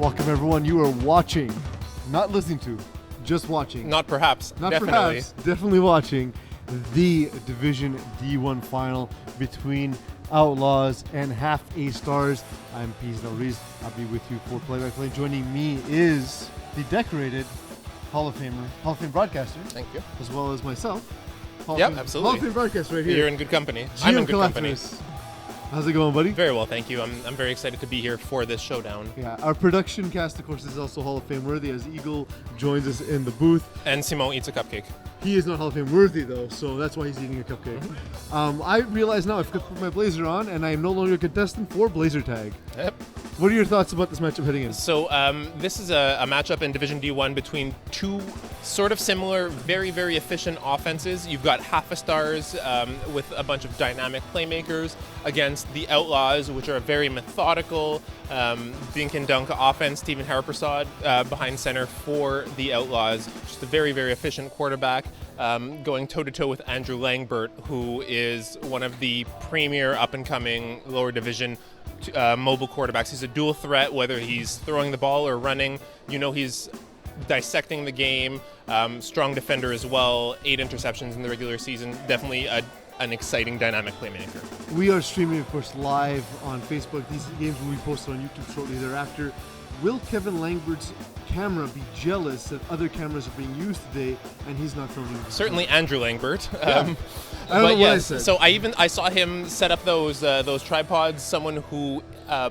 Welcome everyone. You are watching, not listening to, just watching. Not perhaps. Not definitely. perhaps, definitely watching the Division D-1 final between Outlaws and Half A Stars. I'm Piz Del Riz. I'll be with you for play-by-play. Joining me is the decorated Hall of Fame broadcaster. Thank you. As well as myself. Absolutely. Hall of Fame broadcaster right here. You're in good company. I'm in good company. How's it going, buddy? Very well, thank you. I'm very excited to be here for this showdown. Yeah, our production cast, of course, is also Hall of Fame worthy as Eagle joins us in the booth. And Simon eats a cupcake. He is not Hall of Fame worthy, though, so that's why he's eating a cupcake. I realize now I've put my blazer on, and I am no longer a contestant for Blazer Tag. Yep. What are your thoughts about this matchup heading in? So this is a matchup in Division D1 between two sort of similar, very, very efficient offenses. You've got Half A Stars with a bunch of dynamic playmakers against the Outlaws, which are a very methodical dink and dunk offense. Stephen Haraprasad behind center for the Outlaws. Just a very, very efficient quarterback. Going toe-to-toe with Andrew Langbert, who is one of the premier up-and-coming lower division mobile quarterbacks. He's a dual threat, whether he's throwing the ball or running. You know he's dissecting the game. Strong defender as well. 8 interceptions in the regular season. Definitely an exciting, dynamic playmaker. We are streaming, of course, live on Facebook. These games will be posted on YouTube shortly thereafter. Will Kevin Langbert's camera be jealous that other cameras are being used today and he's not filming? Certainly Andrew Langbert. Yeah. I don't know what I said. So I saw him set up those tripods. Someone who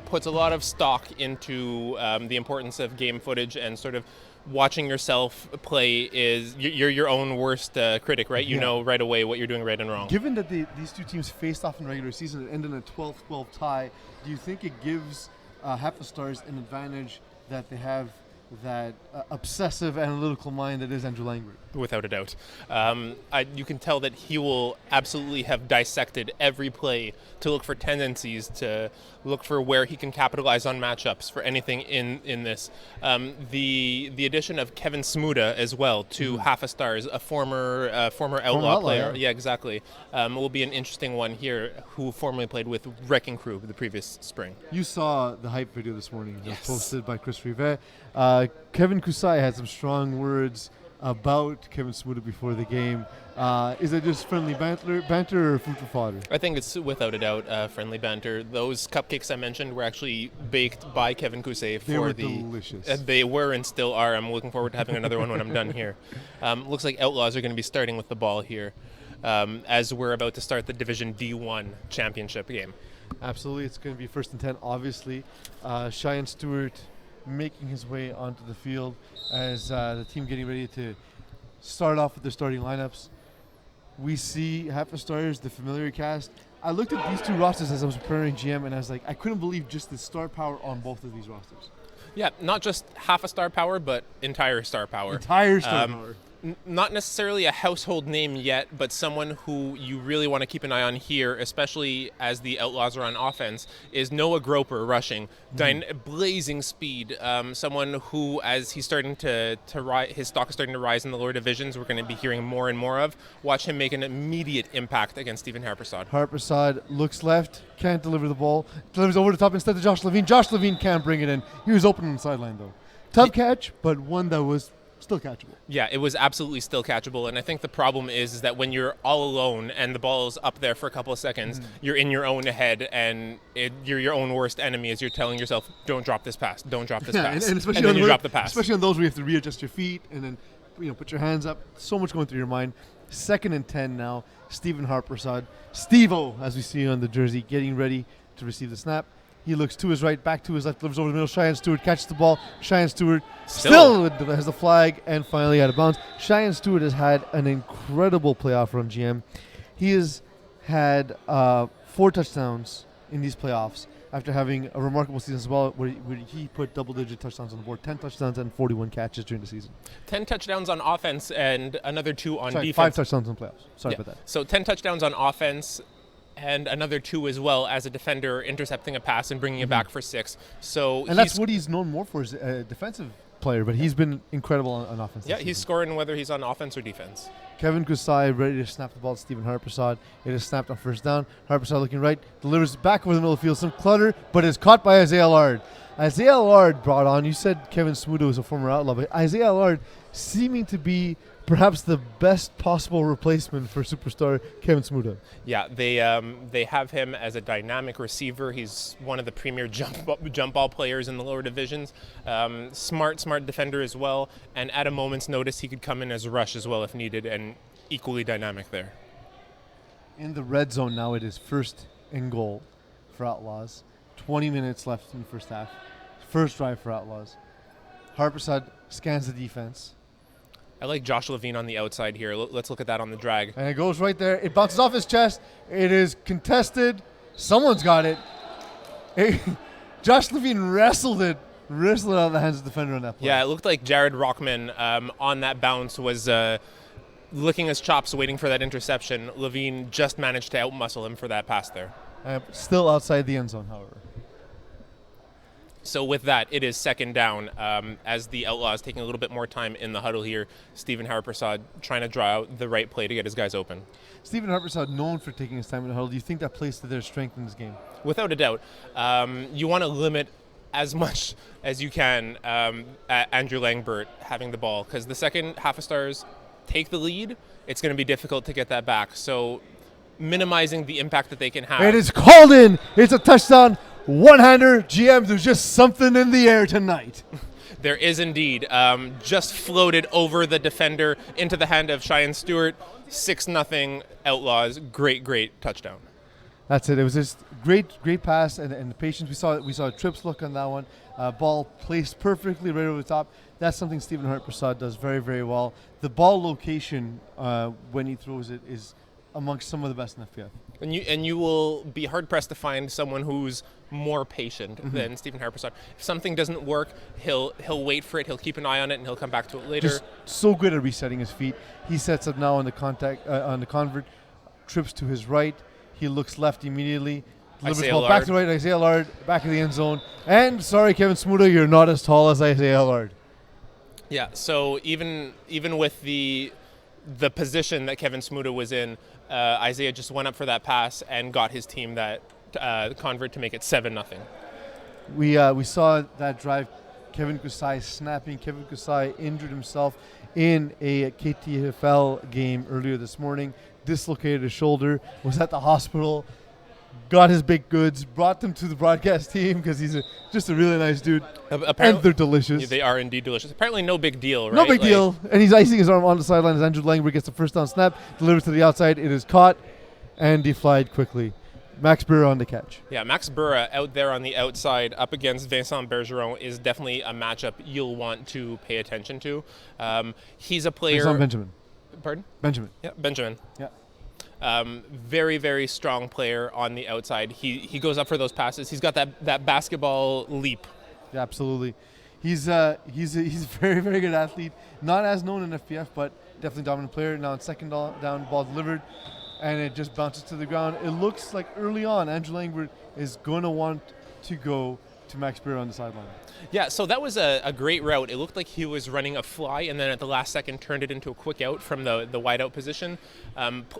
puts a lot of stock into the importance of game footage and sort of watching yourself play. Is you're your own worst critic, right? You know right away what you're doing right and wrong. Given that these two teams faced off in the regular season and ended in a 12-12 tie, do you think it gives Half A Stars an advantage that they have that obsessive analytical mind that is Andrew Langbert? Without a doubt. You can tell that he will absolutely have dissected every play to look for tendencies, to look for where he can capitalize on matchups, for anything in this. The addition of Kevin Smuda as well to Half A Stars, a former Outlaw player. Yeah, exactly. Will be an interesting one here, who formerly played with Wrecking Crew the previous spring. You saw the hype video this morning that was posted by Chris Rivet. Kevin Kusai had some strong words about Kevin Smuda before the game. Is it just friendly banter or food for fodder? I think it's without a doubt friendly banter. Those cupcakes I mentioned were actually baked by Kevin Kusai. They were delicious. They were and still are. I'm looking forward to having another one when I'm done here. Looks like Outlaws are going to be starting with the ball here as we're about to start the Division D1 championship game. Absolutely. It's going to be 1st and 10, obviously. Cheyenne Stewart making his way onto the field as the team getting ready to start off with their starting lineups. We see Half A Stars, the familiar cast. I looked at these two rosters as I was preparing GM, and I was like, I couldn't believe just the star power on both of these rosters. Yeah, not just half a star power, but entire star power. Entire star power. Not necessarily a household name yet, but someone who you really want to keep an eye on here, especially as the Outlaws are on offense, is Noah Groper rushing. Blazing speed. Someone who, as he's starting to rise, his stock is starting to rise in the lower divisions, we're going to be hearing more and more of. Watch him make an immediate impact against Stephen Haraprasad. Haraprasad looks left, can't deliver the ball, delivers over the top instead to Josh Levine. Josh Levine can't bring it in. He was open on the sideline, though. Tough catch, but one that was still catchable. Yeah, it was absolutely still catchable, and I think the problem is that when you're all alone and the ball is up there for a couple of seconds, you're in your own head, and you're your own worst enemy as you're telling yourself, don't drop this pass, don't drop this pass, and especially and then you drop the pass. Especially on those where you have to readjust your feet and then put your hands up. So much going through your mind. 2nd and 10 now. Stephen Haraprasad, Steve-O, as we see on the jersey, getting ready to receive the snap. He looks to his right, back to his left, delivers over the middle. Cheyenne Stewart catches the ball. Cheyenne Stewart still has the flag and finally out of bounds. Cheyenne Stewart has had an incredible playoff run, GM. He has had 4 touchdowns in these playoffs after having a remarkable season as well, where he put double-digit touchdowns on the board, 10 touchdowns and 41 catches during the season. 10 touchdowns on offense and another 2 on defense. 5 touchdowns in playoffs. Sorry about that. So 10 touchdowns on offense and another 2 as well as a defender intercepting a pass and bringing it back for 6. So that's what he's known more for, is defensive player, but he's been incredible on offense. Yeah, he's scoring whether he's on offense or defense. Kevin Kusai ready to snap the ball to Stephen Harpersad. It is snapped on first down. Harpersad looking right, delivers back over the middle of the field. Some clutter, but is caught by Isaiah Lard. Isaiah Lard brought on, you said Kevin Smuda was a former Outlaw, but Isaiah Lard seeming to be perhaps the best possible replacement for superstar Kevin Smuda. Yeah, they have him as a dynamic receiver. He's one of the premier jump ball players in the lower divisions. Smart defender as well. And at a moment's notice, he could come in as rush as well if needed, and equally dynamic there. In the red zone now, it is first and goal for Outlaws. 20 minutes left in the first half. First drive for Outlaws. Harpersad scans the defense. I like Josh Levine on the outside here. Let's look at that on the drag. And it goes right there. It bounces off his chest. It is contested. Someone's got it. Josh Levine wrestled it out of the hands of the defender on that play. Yeah, it looked like Jared Rockman on that bounce was licking his chops waiting for that interception. Levine just managed to outmuscle him for that pass there. Still outside the end zone, however. So with that, it is second down as the Outlaws taking a little bit more time in the huddle here. Stephen Harpersad trying to draw out the right play to get his guys open. Stephen Harpersad known for taking his time in the huddle. Do you think that plays to their strength in this game? Without a doubt. You want to limit as much as you can at Andrew Langbert having the ball, because the second half of Stars take the lead, it's going to be difficult to get that back. So minimizing the impact that they can have. It is called in. It's a touchdown. One-hander. GM, there's just something in the air tonight. There is indeed. Just floated over the defender into the hand of Cheyenne Stewart. 6-0 Outlaws. Great touchdown. That's it. It was just great pass and the patience. We saw a trips look on that one. Ball placed perfectly right over the top. That's something Stephen Harpersad does very well. The ball location when he throws it is amongst some of the best in FPF. And you will be hard pressed to find someone who's more patient than Stephen Harpersad. If something doesn't work, he'll wait for it. He'll keep an eye on it, and he'll come back to it later. Just so good at resetting his feet. He sets up now on the convert, trips to his right. He looks left immediately. Delivers the ball back to right. Isaiah Lard back in the end zone. And sorry, Kevin Smuda, you're not as tall as Isaiah Lard. Yeah. So even with the position that Kevin Smuda was in, Isaiah just went up for that pass and got his team that convert to make it 7-0. We saw that drive. Kevin Kusai snapping. Kevin Kusai injured himself in a KTFL game earlier this morning. Dislocated his shoulder. Was at the hospital. Got his baked goods. Brought them to the broadcast team because he's just a really nice dude. And they're delicious. They are indeed delicious. Apparently no big deal, right? No big deal. And he's icing his arm on the sideline as Andrew Langberg gets the first down snap. Delivers to the outside. It is caught and deflied quickly. Max Burra on the catch. Yeah, Max Burra out there on the outside up against Vincent Bergeron is definitely a matchup you'll want to pay attention to. He's a player... Vincent Benjamin. Pardon? Benjamin. Yeah, Benjamin. Yeah. Very strong player on the outside. He goes up for those passes. He's got that basketball leap. Yeah, absolutely. He's a very good athlete. Not as known in FPF, but definitely dominant player. Now on second down, ball delivered, and it just bounces to the ground. It looks like early on, Andrew Langford is going to want to go to Max Burra on the sideline. Yeah, so that was a great route. It looked like he was running a fly, and then at the last second turned it into a quick out from the wide out position.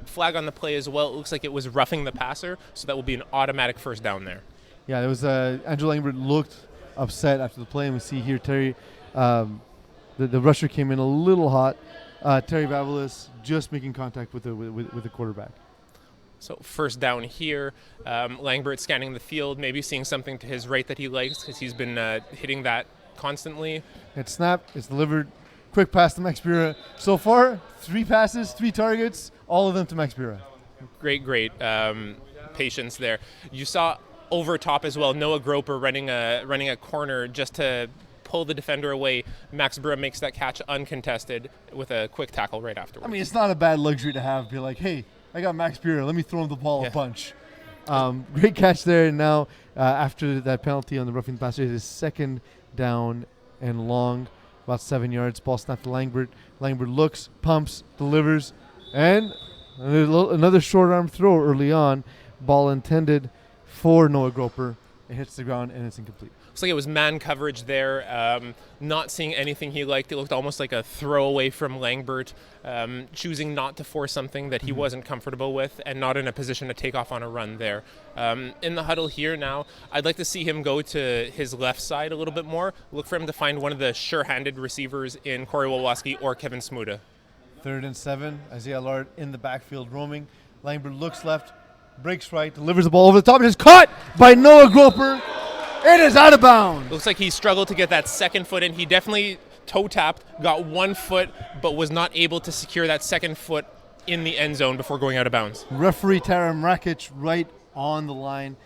Flag on the play as well. It looks like it was roughing the passer, so that will be an automatic first down there. Yeah, there was Andrew Langford looked upset after the play, and we see here Terry, the rusher came in a little hot. Terry Vavilis just making contact with the quarterback. So first down here, Langbert scanning the field, maybe seeing something to his right that he likes because he's been hitting that constantly. It's snapped, it's delivered, quick pass to Max Burra. So far, 3 passes, 3 targets, all of them to Max Burra. Great patience there. You saw over top as well, Noah Groper running a corner just to pull the defender away. Max Burra makes that catch uncontested with a quick tackle right afterwards. I mean, it's not a bad luxury to have. Be like, hey, I got Max Burra. Let me throw him the ball a bunch. Great catch there. And now, after that penalty on the roughing the passer, it is second down and long, about 7 yards. Ball snapped to Langbert. Langbert looks, pumps, delivers, and another short arm throw early on. Ball intended for Noah Groper. It hits the ground, and it's incomplete. Looks like it was man coverage there. Not seeing anything he liked. It looked almost like a throwaway from Langbert, choosing not to force something that he wasn't comfortable with and not in a position to take off on a run there. In the huddle here now, I'd like to see him go to his left side a little bit more. Look for him to find one of the sure-handed receivers in Corey Wolowski or Kevin Smuda. 3rd and 7. Isaiah Allard in the backfield roaming. Langbert looks left, breaks right, delivers the ball over the top. It is caught by Noah Groper. It is out of bounds. Looks like he struggled to get that second foot in. He definitely toe tapped, got 1 foot, but was not able to secure that second foot in the end zone before going out of bounds. Referee Tara Mrakic right on the line.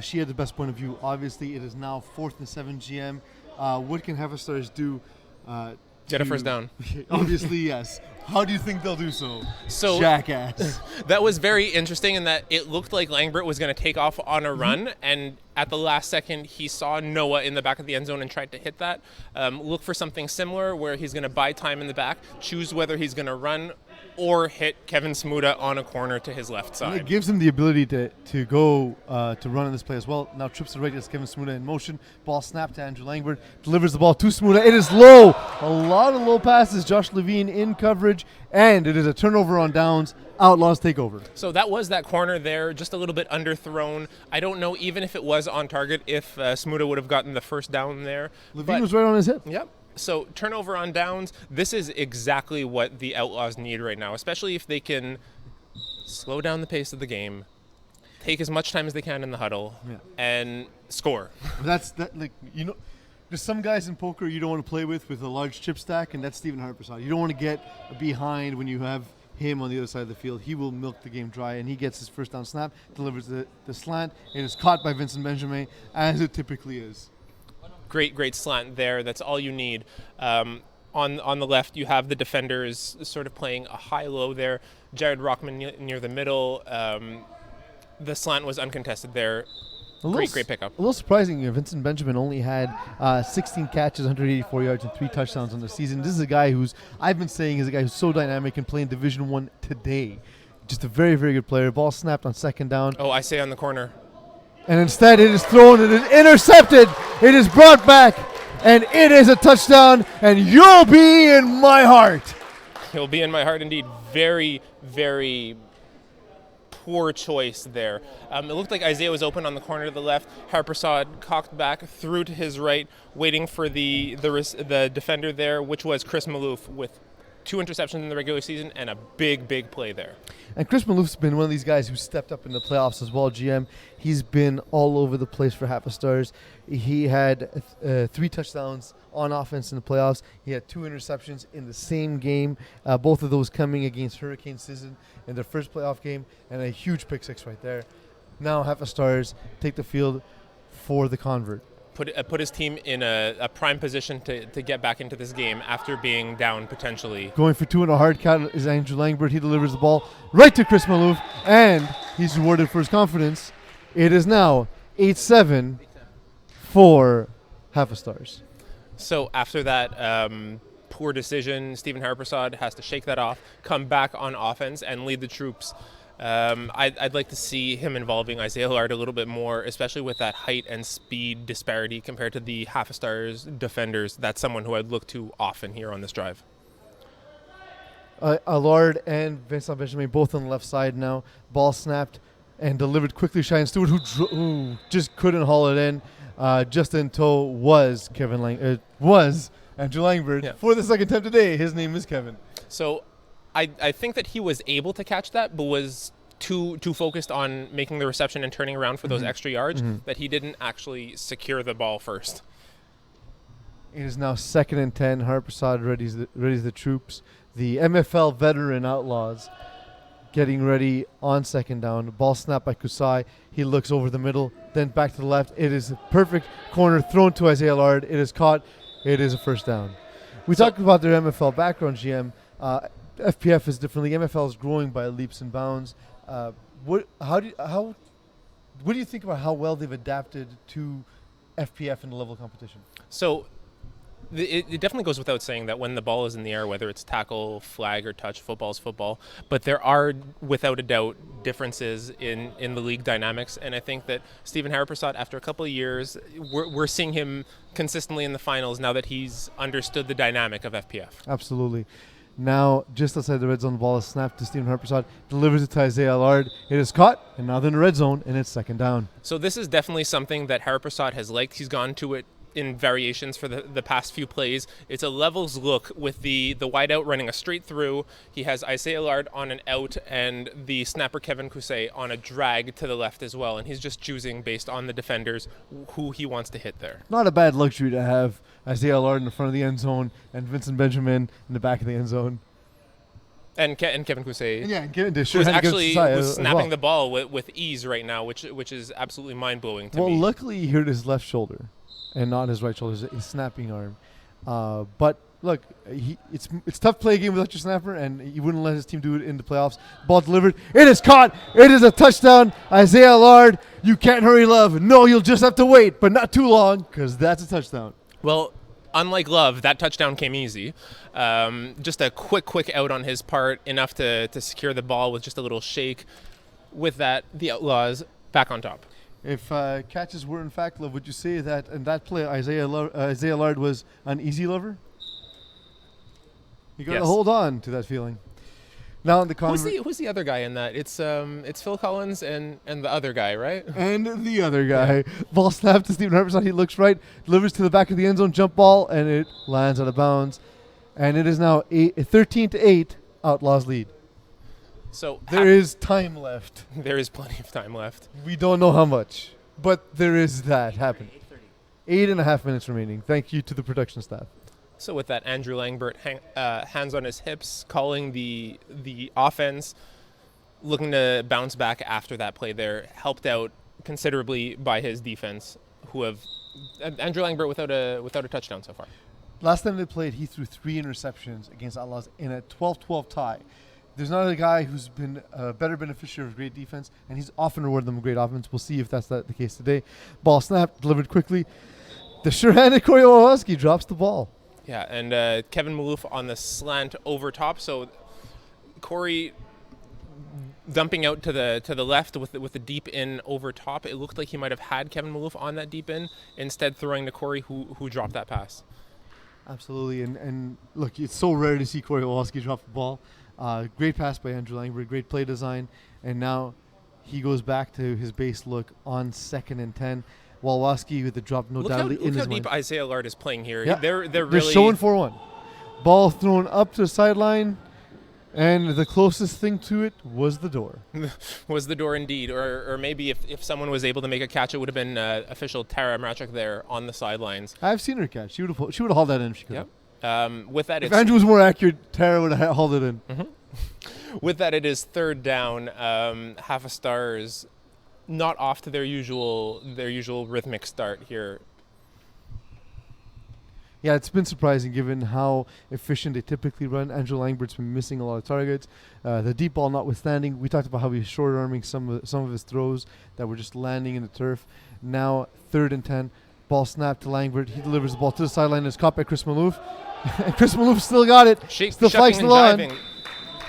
She had the best point of view. Obviously, it is now 4th and 7 GM. What can Heifer Stars do? Get a first down. Obviously, yes. How do you think they'll do so? So Jackass. That was very interesting in that it looked like Langbert was going to take off on a run, and at the last second, he saw Noah in the back of the end zone and tried to hit that. Look for something similar where he's going to buy time in the back, choose whether he's going to run or hit Kevin Smuda on a corner to his left side. And it gives him the ability to go to run in this play as well. Now trips to right as Kevin Smuda in motion. Ball snapped to Andrew Langbert. Delivers the ball to Smuda. It is low. A lot of low passes. Josh Levine in coverage. And it is a turnover on downs. Outlaws take over. So that was that corner there, just a little bit underthrown. I don't know even if it was on target if Smuda would have gotten the first down there. Levine was right on his hip. Yep. So turnover on downs, this is exactly what the Outlaws need right now, especially if they can slow down the pace of the game, take as much time as they can in the huddle, and score. That's that. Like, you know, there's some guys in poker you don't want to play with a large chip stack, and that's Stephen Harperside. You don't want to get behind when you have him on the other side of the field. He will milk the game dry, and he gets his first down snap, delivers the slant. It is caught by Vincent Benjamin, as it typically is. Great slant there. That's all you need. On the left, you have the defenders sort of playing a high-low there. Jared Rockman near the middle. The slant was uncontested there. Great pickup. A little surprising. Vincent Benjamin only had 16 catches, 184 yards, and 3 touchdowns on the season. This is a guy who's I've been saying is a guy who's so dynamic and playing Division I today. Just a very, very good player. Ball snapped on 2nd down. Oh, I say on the corner. And instead it is thrown, it is intercepted, it is brought back, and it is a touchdown, and you'll be in my heart. He'll be in my heart indeed. Very, very poor choice there. It looked like Isaiah was open on the corner to the left. Harpersad cocked back, threw to his right, waiting for the defender there, which was Chris Malouf with 2 interceptions in the regular season and a big play there. And Chris Malouf's been one of these guys who stepped up in the playoffs as well, GM. He's been all over the place for Heifer Stars. He had 3 touchdowns on offense in the playoffs. He had 2 interceptions in the same game, both of those coming against Hurricane Season in their first playoff game, and a huge pick 6 right there. Now Heifer Stars take the field for the convert. Put his team in a prime position to get back into this game after being down potentially. Going for 2 and a hard count is Andrew Langbert. He delivers the ball right to Chris Malouf, and he's rewarded for his confidence. It is now 8-7 for Heifer Stars. So after that poor decision, Stephen Harpersad has to shake that off, come back on offense, and lead the troops. I'd like to see him involving Isaiah Allard a little bit more, especially with that height and speed disparity compared to the Heifer Stars defenders. That's someone who I'd look to often here on this drive. Allard and Vincent Benjamin both on the left side now. Ball snapped and delivered quickly. Cheyenne Stewart, who just couldn't haul it in. Just in tow was was Andrew Langbert. For the second time today. His name is Kevin. So I think that he was able to catch that, but was too focused on making the reception and turning around for those extra yards that he didn't actually secure the ball first. It is now 2nd and 10. Harpersad readies the troops. The MFL veteran Outlaws getting ready on 2nd down. Ball snapped by Kusai. He looks over the middle, then back to the left. It is a perfect corner thrown to Isaiah Allard. It is caught. It is a first down. We talked about their MFL background, GM. FPF is differently. MFL is growing by leaps and bounds. What do you think about how well they've adapted to FPF in the level of competition? So it definitely goes without saying that when the ball is in the air, whether it's tackle, flag, or touch, football is football. But there are, without a doubt, differences in the league dynamics. And I think that Stephen Haraprasad, after a couple of years, we're seeing him consistently in the finals now that he's understood the dynamic of FPF. Absolutely. Now, just outside the red zone, the ball is snapped to Stephen Harpersad, delivers it to Isaiah Allard. It is caught, and now they're in the red zone, and it's second down. So this is definitely something that Haraprasad has liked. He's gone to it in variations for the past few plays. It's a levels look with the wide out running a straight through. He has Isaiah Allard on an out and the snapper Kevin Cousset on a drag to the left as well. And he's just choosing based on the defenders who he wants to hit there. Not a bad luxury to have Isaiah Allard in the front of the end zone and Vincent Benjamin in the back of the end zone. And Kevin Cousset, who's actually snapping the ball with ease right now, which is absolutely mind-blowing to me. Well, luckily he hurt his left shoulder and not his right shoulder, his snapping arm. But look, it's tough to play a game without your snapper, and he wouldn't let his team do it in the playoffs. Ball delivered. It is caught. It is a touchdown. Isaiah Allard, you can't hurry Love. No, you'll just have to wait, but not too long, because that's a touchdown. Well, unlike Love, that touchdown came easy. Just a quick out on his part, enough to secure the ball with just a little shake. With that, the Outlaws back on top. If catches were in fact Love, would you say that in that play Isaiah Allard was an easy lover? You got to hold on to that feeling. Now in the who's the other guy in that? It's Phil Collins and the other guy, right? And the other guy. Yeah. Ball snapped to Stephen Harpersad. He looks right, delivers to the back of the end zone, jump ball, and it lands out of bounds. And it is now 13-8, Outlaws lead. So there is time left. There is plenty of time left. We don't know how much, but there is that happening. 8.5 minutes remaining. Thank you to the production staff. So with that, Andrew Langbert, hands on his hips, calling the offense, looking to bounce back after that play there, helped out considerably by his defense, who have Andrew Langbert without a touchdown so far. Last time they played, he threw 3 interceptions against Outlaws in a 12-12 tie. There's not a guy who's been a better beneficiary of great defense, and he's often rewarded them with great offense. We'll see if that's the case today. Ball snapped, delivered quickly. The sure-handed Corey Woloski drops the ball. Yeah, and Kevin Maloof on the slant over top. So Corey dumping out to the left with the deep in over top. It looked like he might have had Kevin Maloof on that deep in, instead throwing to Corey who dropped that pass. Absolutely, and look, it's so rare to see Corey Woloski drop the ball. Great pass by Andrew Langbert, great play design, and now he goes back to his base look on 2nd and 10. Woloski with the drop, no doubt in his mind. Look how deep Isaiah Allard is playing here. Yeah. They're showing 4-1. Ball thrown up to the sideline, and the closest thing to it was the door. Was the door indeed, or maybe if someone was able to make a catch, it would have been official Tara Mrachuk there on the sidelines. I've seen her catch. She would have hauled that in if she could. Yep. With that, if Andrew was more accurate, Tara would have hauled it in. Mm-hmm. With that, it is 3rd down. Half a Stars not off to their usual rhythmic start here. Yeah, it's been surprising given how efficient they typically run. Andrew Langbert's been missing a lot of targets. The deep ball notwithstanding, we talked about how he was short-arming some of his throws that were just landing in the turf. Now 3rd and 10, ball snapped to Langbert. He delivers the ball to the sideline. It's caught by Chris Maloof. And Chris Maloof still got it. Still flags the line.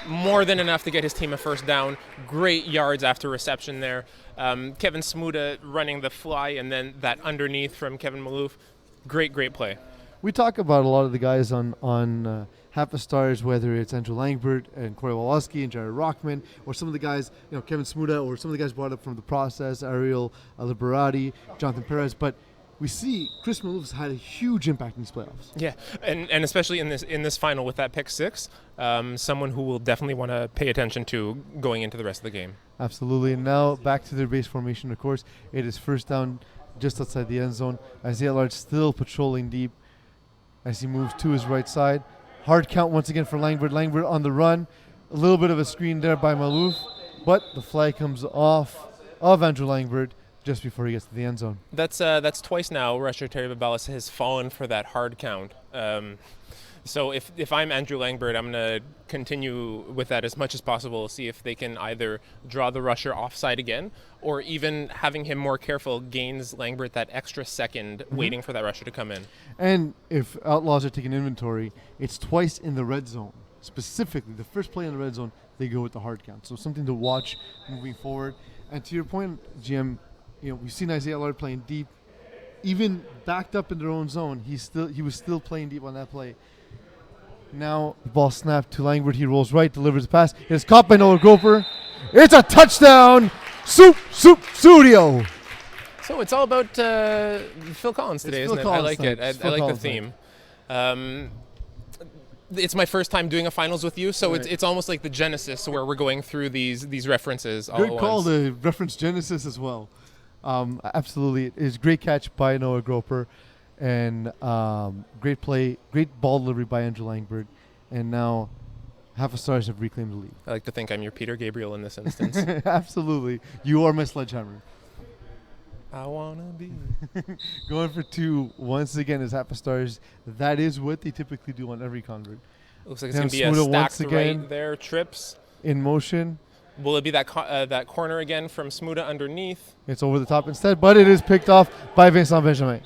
More than enough to get his team a 1st down. Great yards after reception there. Kevin Smuda running the fly, and then that underneath from Kevin Maloof. Great play. We talk about a lot of the guys on Half a Stars, whether it's Andrew Langbert and Corey Woloski and Jared Rockman, or some of the guys, Kevin Smuda, or some of the guys brought up from the process, Ariel Liberati, Jonathan Perez, but we see Chris Maloof's had a huge impact in these playoffs. Yeah, and especially in this final with that pick 6, someone who will definitely want to pay attention to going into the rest of the game. Absolutely, and now back to their base formation, of course. It is 1st down just outside the end zone. Isaiah Allard still patrolling deep as he moves to his right side. Hard count once again for Langbert. Langbert on the run. A little bit of a screen there by Maloof, but the flag comes off of Andrew Langbert just before he gets to the end zone. That's twice now Rusher Terry Babalis has fallen for that hard count. So if I'm Andrew Langbert, I'm going to continue with that as much as possible, see if they can either draw the rusher offside again, or even having him more careful gains Langbert that extra second waiting for that rusher to come in. And if Outlaws are taking inventory, it's twice in the red zone. Specifically, the first play in the red zone, they go with the hard count. So something to watch moving forward. And to your point, GM, we've seen Isaiah Allard playing deep. Even backed up in their own zone, he was still playing deep on that play. Now the ball snapped to Langbert. He rolls right, delivers the pass. It is caught by Noah Groper. It's a touchdown! Studio. So it's all about Phil Collins today, isn't it? I like it. I like the theme. It's my first time doing a finals with you, so it's almost like the Genesis where we're going through these references all Good at call once. to reference Genesis as well. Absolutely. It is great catch by Noah Groper, and great play, great ball delivery by Andrew Langbert, and now Half a Stars have reclaimed the lead. I like to think I'm your Peter Gabriel in this instance. Absolutely. You are my sledgehammer. I wanna be. Going for 2 once again is Half a Stars. That is what they typically do on every convert. Looks like it's going to be a stacked right there. Trips. In motion. Will it be that that corner again from Smuda underneath? It's over the top instead, but it is picked off by Vincent Benjamin.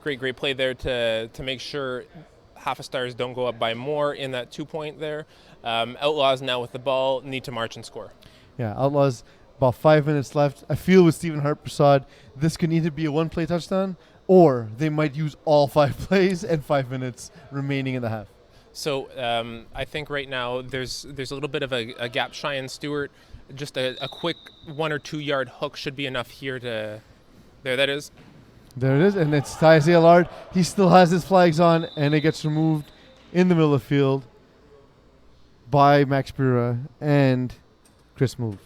Great play there to make sure Half a Stars don't go up by more in that 2-point there. Outlaws now with the ball need to march and score. Yeah, Outlaws, about 5 minutes left. I feel with Stephen Hart-Prasad, this could either be a one-play touchdown, or they might use all 5 plays and 5 minutes remaining in the half. So I think right now there's a little bit of a gap. Cheyenne Stewart, just a quick 1 or 2 yard hook should be enough here to. There that is. There it is, and it's Isaiah Allard. He still has his flags on, and it gets removed in the middle of the field by Max Bura and Chris Move.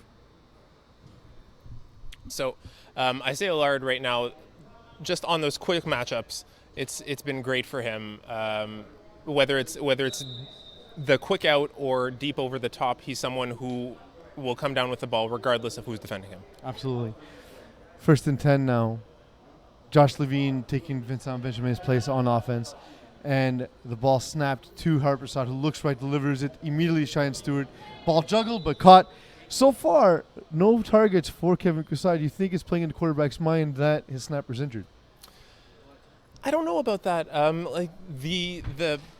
So Isaiah Allard right now, just on those quick matchups, it's been great for him. Whether it's the quick out or deep over the top, he's someone who will come down with the ball regardless of who's defending him. Absolutely. 1st and 10 now. Josh Levine taking Vincent Benjamin's place on offense. And the ball snapped to Hart-Prasad, who looks right, delivers it immediately to Cheyenne Stewart. Ball juggled, but caught. So far, no targets for Kevin Kusai. Do you think it's playing in the quarterback's mind that his snapper's injured? I don't know about that. Like the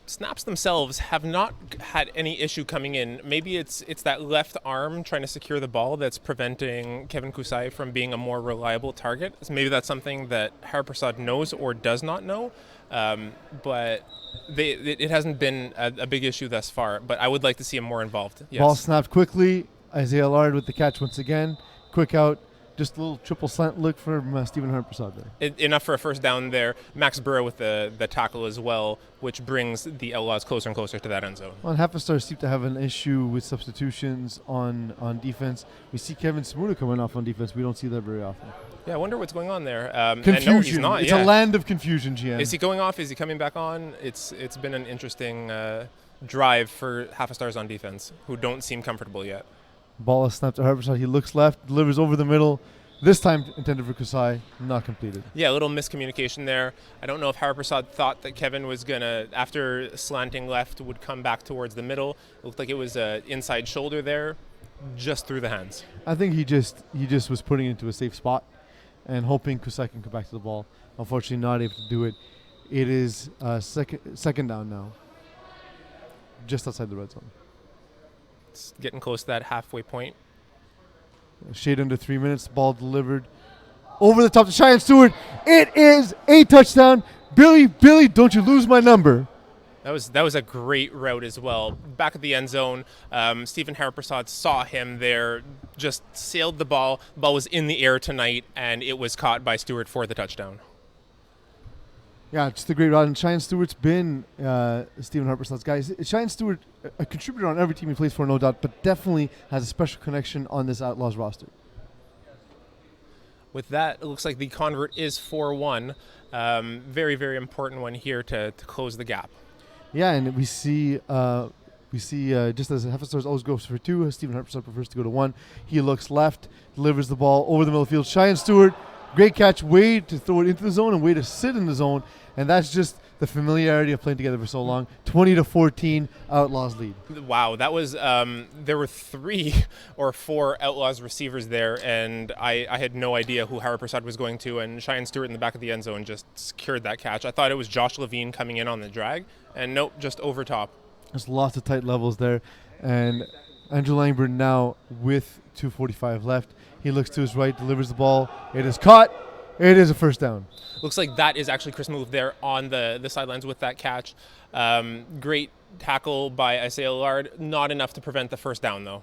snaps themselves have not had any issue coming in. Maybe it's that left arm trying to secure the ball that's preventing Kevin Kusai from being a more reliable target. So maybe that's something that Hart-Prasad knows or does not know. But it hasn't been a big issue thus far. But I would like to see him more involved. Yes. Ball snapped quickly. Isaiah Allard with the catch once again. Quick out. Just a little triple slant look from Stephen Hart-Prasad there. Enough for a first down there. Max Burrow with the tackle as well, which brings the Outlaws closer and closer to that end zone. Well, Half a Star seem to have an issue with substitutions on defense. We see Kevin Smuda coming off on defense. We don't see that very often. Yeah, I wonder what's going on there. Confusion. No, he's not. It's a land of confusion, GM. Is he going off? Is he coming back on? It's been an interesting drive for Half a Stars on defense, who don't seem comfortable yet. Ball is snapped to Hart-Prasad. He looks left, delivers over the middle. This time intended for Kusai, not completed. Yeah, a little miscommunication there. I don't know if Hart-Prasad thought that Kevin was going to, after slanting left, would come back towards the middle. It looked like it was an inside shoulder there, just through the hands. I think he just was putting it into a safe spot and hoping Kusai can come back to the ball. Unfortunately, not able to do it. It is second down now, just outside the red zone. It's getting close to that halfway point. Shade under 3 minutes. Ball delivered over the top to Cheyenne Stewart. It is a touchdown. Billy, don't you lose my number. That was a great route as well. Back at the end zone, Stephen Hart-Prasad saw him there, just sailed the ball. The ball was in the air tonight, and it was caught by Stewart for the touchdown. Yeah, just a great route. And Cheyenne Stewart's been Stephen Hart-Prasad's guy. Cheyenne Stewart, a contributor on every team he plays for, no doubt, but definitely has a special connection on this Outlaws roster. With that, it looks like the convert is 4-1. Very, very important one here to close the gap. Yeah, and we see just as Half a Stars always goes for 2, Stephen Hart-Prasad prefers to go to 1. He looks left, delivers the ball over the middle of the field. Cheyenne Stewart Great catch, way to throw it into the zone and way to sit in the zone. And that's just the familiarity of playing together for so long. 20-14, Outlaws lead. Wow, that was there were 3 or 4 Outlaws receivers there, and I had no idea who Hariprasad was going to, and Cheyenne Stewart in the back of the end zone just secured that catch. I thought it was Josh Levine coming in on the drag, and nope, just over top. There's lots of tight levels there. And Andrew Langford now with 2:45 left. He looks to his right, delivers the ball. It is caught. It is a first down. Looks like that is actually Chris Move there on the sidelines with that catch. Great tackle by Isaiah Lard. Not enough to prevent the first down, though.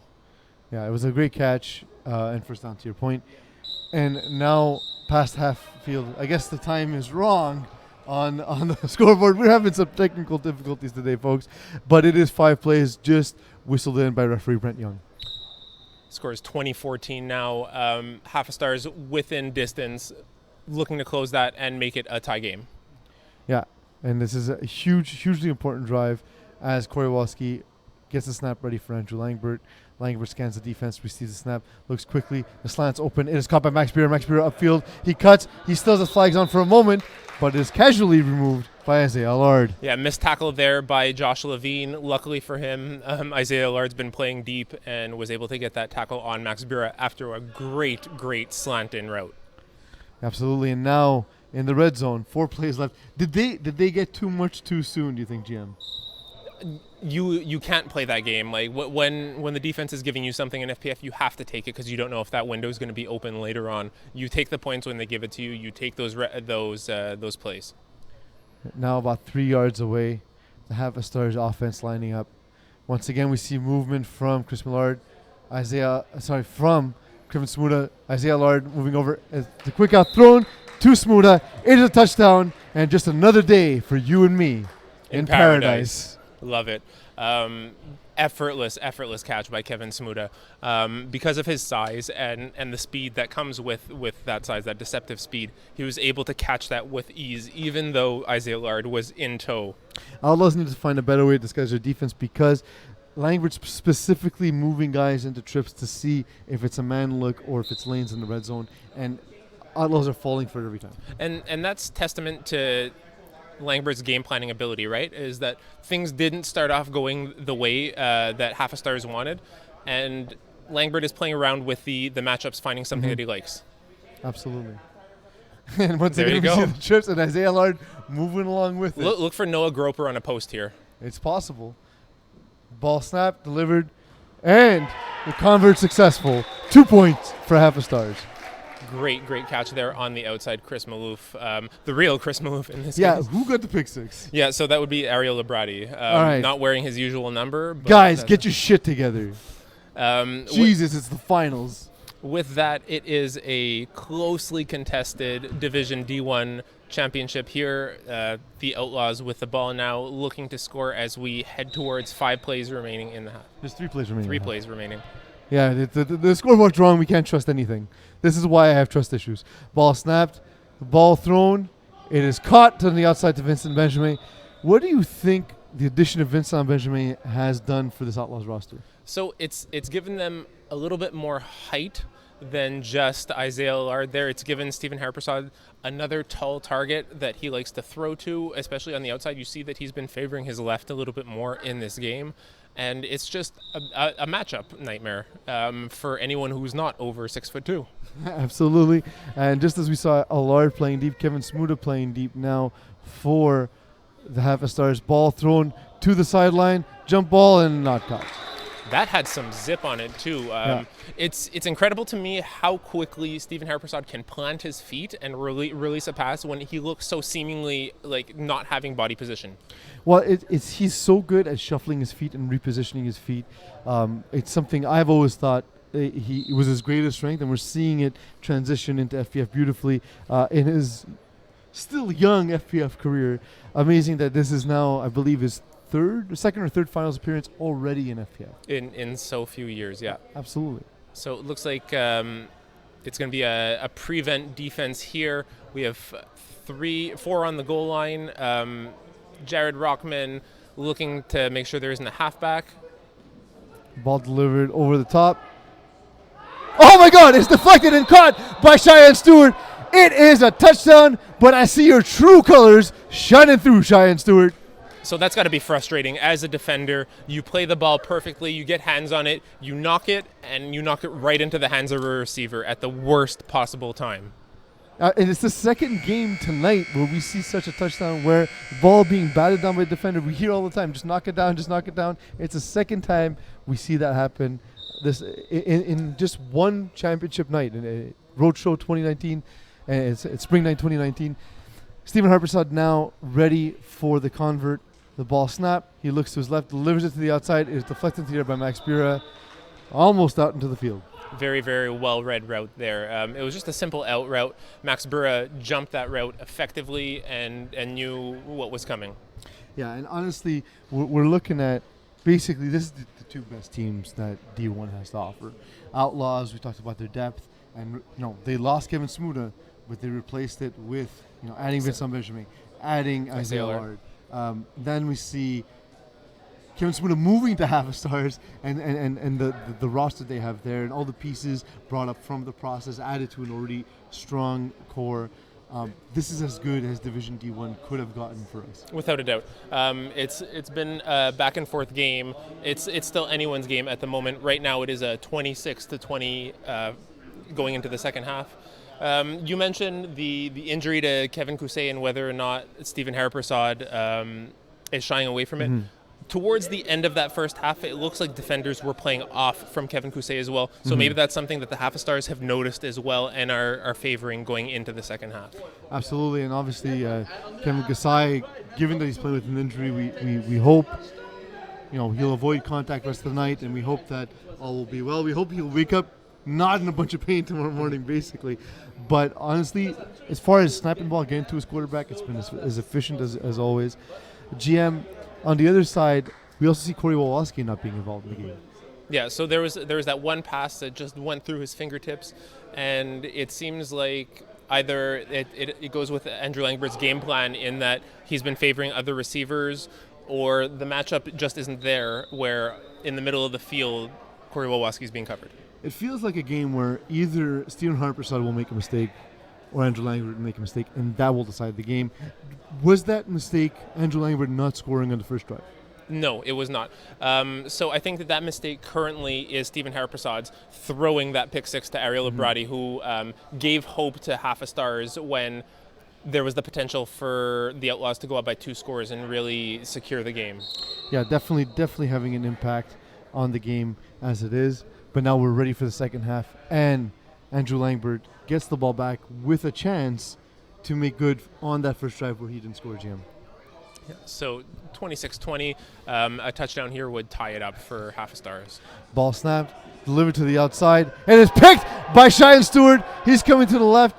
Yeah, it was a great catch and first down to your point. And now past half field. I guess the time is wrong on the scoreboard. We're having some technical difficulties today, folks. But it is 5 plays just whistled in by referee Brent Young. Score is 20-14 now. Half a Stars within distance, looking to close that and make it a tie game. Yeah, and this is a hugely important drive as Corey Walski gets the snap ready for Andrew Langbert. Langbert scans the defense, receives the snap, looks quickly. The slant's open. It is caught by Max Beer. Max Beer upfield. He cuts. He still has flags on for a moment, but is casually removed by Isaiah Lard. Yeah, missed tackle there by Josh Levine. Luckily for him, Isaiah Lard's been playing deep and was able to get that tackle on Max Bura after a great slant in route. Absolutely, and now in the red zone, 4 plays left. Did they get too much too soon, do you think, GM? You can't play that game. Like when the defense is giving you something in FPF, you have to take it because you don't know if that window is going to be open later on. You take the points when they give it to you. You take those plays. Now about 3 yards away, the Half a Stars offense lining up. Once again, we see movement from Chris Millard, from Kevin Smuda. Isaiah Lard moving over. The quick out thrown to Smuda. It is a touchdown, and just another day for you and me in paradise. Love it. Effortless catch by Kevin Smuda. Because of his size and the speed that comes with that size, that deceptive speed, he was able to catch that with ease, even though Isaiah Lard was in tow. Outlaws need to find a better way to disguise their defense because Langford's specifically moving guys into trips to see if it's a man look or if it's lanes in the red zone, and Outlaws are falling for it every time. And that's testament to Langford's game planning ability, right? Is that things didn't start off going the way that Half a Stars wanted, and Langford is playing around with the matchups, finding something that he likes. Absolutely. And once there again, you we go. see the trips and Isaiah Lard moving along with it. Look for Noah Groper on a post here. It's possible. Ball snap, delivered, and the convert successful. 2 points for Half a Stars. Great catch there on the outside, Chris Maloof. The real Chris Maloof in this Yeah, game. who got the pick six? Yeah, so that would be Ariel Labrati. All right. Not wearing his usual number. But Guys, get your shit together. Jesus, it's the finals. With that, it is a closely contested Division D1 championship here. The Outlaws with the ball now looking to score as we head towards 5 plays remaining in the half. There's 3 plays remaining. 3 plays remaining. Yeah, the scoreboard's wrong. We can't trust anything. This is why I have trust issues. Ball snapped, the ball thrown. It is caught to the outside to Vincent Benjamin. What do you think the addition of Vincent Benjamin has done for this Outlaws roster? So it's given them a little bit more height than just Isaiah Lard there. It's given Stephen Hariprasad another tall target that he likes to throw to, especially on the outside. You see that he's been favoring his left a little bit more in this game. And it's just a matchup nightmare for anyone who's not over 6'2". Absolutely. And just as we saw Allard playing deep, Kevin Smuda playing deep now for the Half a Stars. Ball thrown to the sideline, jump ball, and not caught. That had some zip on it too. It's incredible to me how quickly Stephen Hariprasad can plant his feet and release a pass when he looks so seemingly like not having body position. Well, he's so good at shuffling his feet and repositioning his feet. It's something I've always thought he was his greatest strength, and we're seeing it transition into FPF beautifully in his still young FPF career. Amazing that this is now, I believe, his second or third finals appearance already in FPF. In so few years, yeah. Absolutely. So it looks like it's going to be a prevent defense here. We have 4 on the goal line. Jared Rockman looking to make sure there isn't a halfback. Ball delivered over the top. Oh my God, it's deflected and caught by Cheyenne Stewart. It is a touchdown, but I see your true colors shining through, Cheyenne Stewart. So that's got to be frustrating. As a defender, you play the ball perfectly, you get hands on it, you knock it, and you knock it right into the hands of a receiver at the worst possible time. And it's the second game tonight where we see such a touchdown where the ball being batted down by a defender. We hear all the time, just knock it down, just knock it down. It's the second time we see that happen this in just one championship night, in Roadshow 2019, and it's Spring Night 2019. Stephen Harpersad now ready for the convert. The ball snap. He looks to his left, delivers it to the outside. It is deflected in the air by Max Bura, almost out into the field. Very, very well-read route there. It was just a simple out route. Max Bura jumped that route effectively and knew what was coming. Yeah, and honestly, we're looking at basically this is the two best teams that D1 has to offer. Outlaws, we talked about their depth, and they lost Kevin Smuda, but they replaced it with adding Vincent Benjamin, adding Isaiah Lard. Then we see Kevin Smuda moving to half a stars and the roster they have there and all the pieces brought up from the process added to an already strong core. This is as good as Division D1 could have gotten for us. Without a doubt. It's been a back and forth game. It's still anyone's game at the moment. Right now it is a 26-20 going into the second half. You mentioned the injury to Kevin Cousset and whether or not Stephen Harpersad is shying away from it. Mm-hmm. Towards the end of that first half, it looks like defenders were playing off from Kevin Cousset as well. So maybe that's something that the Half Stars have noticed as well and are favoring going into the second half. Absolutely, and obviously Kevin Cousset, given that he's playing with an injury, we hope he'll avoid contact the rest of the night, and we hope that all will be well. We hope he'll wake up not in a bunch of pain tomorrow morning, basically. But honestly, as far as snapping ball getting to his quarterback, it's been as efficient as always. GM, on the other side, we also see Corey Woloski not being involved in the game. Yeah, so there was that one pass that just went through his fingertips, and it seems like either it goes with Andrew Langbert's game plan in that he's been favoring other receivers, or the matchup just isn't there where in the middle of the field, Corey Woloski is being covered. It feels like a game where either Stephen Harpersad will make a mistake or Andrew Langbert will make a mistake, and that will decide the game. Was that mistake Andrew Langbert not scoring on the first drive? No, it was not. So I think that mistake currently is Stephen Harpersad's throwing that pick six to Ariel Abrati, who gave hope to Half a Stars when there was the potential for the Outlaws to go up by 2 scores and really secure the game. Yeah, definitely having an impact on the game as it is. But now we're ready for the second half, and Andrew Langbert gets the ball back with a chance to make good on that first drive where he didn't score, GM. Yeah, so 26-20, a touchdown here would tie it up for Half a Stars. Ball snapped, delivered to the outside, and it's picked by Cheyenne Stewart. He's coming to the left.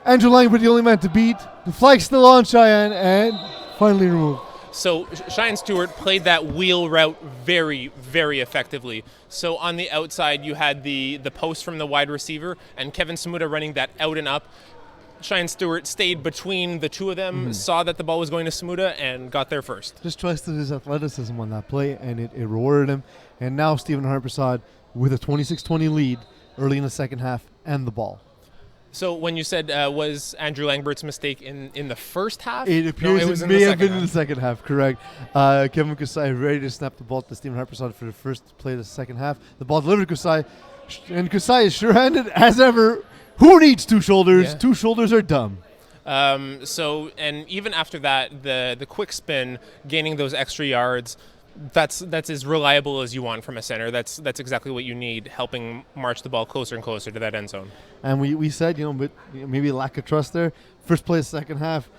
Andrew Langbert, the only man to beat. The flag's still on Cheyenne, and finally removed. So Cheyenne Stewart played that wheel route very, very effectively. So on the outside, you had the post from the wide receiver, and Kevin Smuda running that out and up. Cheyenne Stewart stayed between the two of them, saw that the ball was going to Smuda, and got there first. Just trusted his athleticism on that play, and it rewarded him. And now Stephen Harpersad with a 26-20 lead early in the second half and the ball. So when you said was Andrew Langbert's mistake in the first half? It appears it may have been in the second half, correct. Kevin Cousset ready to snap the ball to Stephen Harpersad for the first play of the second half. The ball delivered to Cousset, and Cousset is sure-handed as ever. Who needs 2 shoulders? Yeah. 2 shoulders are dumb. So, and even after that, the quick spin, gaining those extra yards, that's as reliable as you want from a center. That's exactly what you need, helping march the ball closer and closer to that end zone. And we said, but maybe lack of trust there. First play, second half,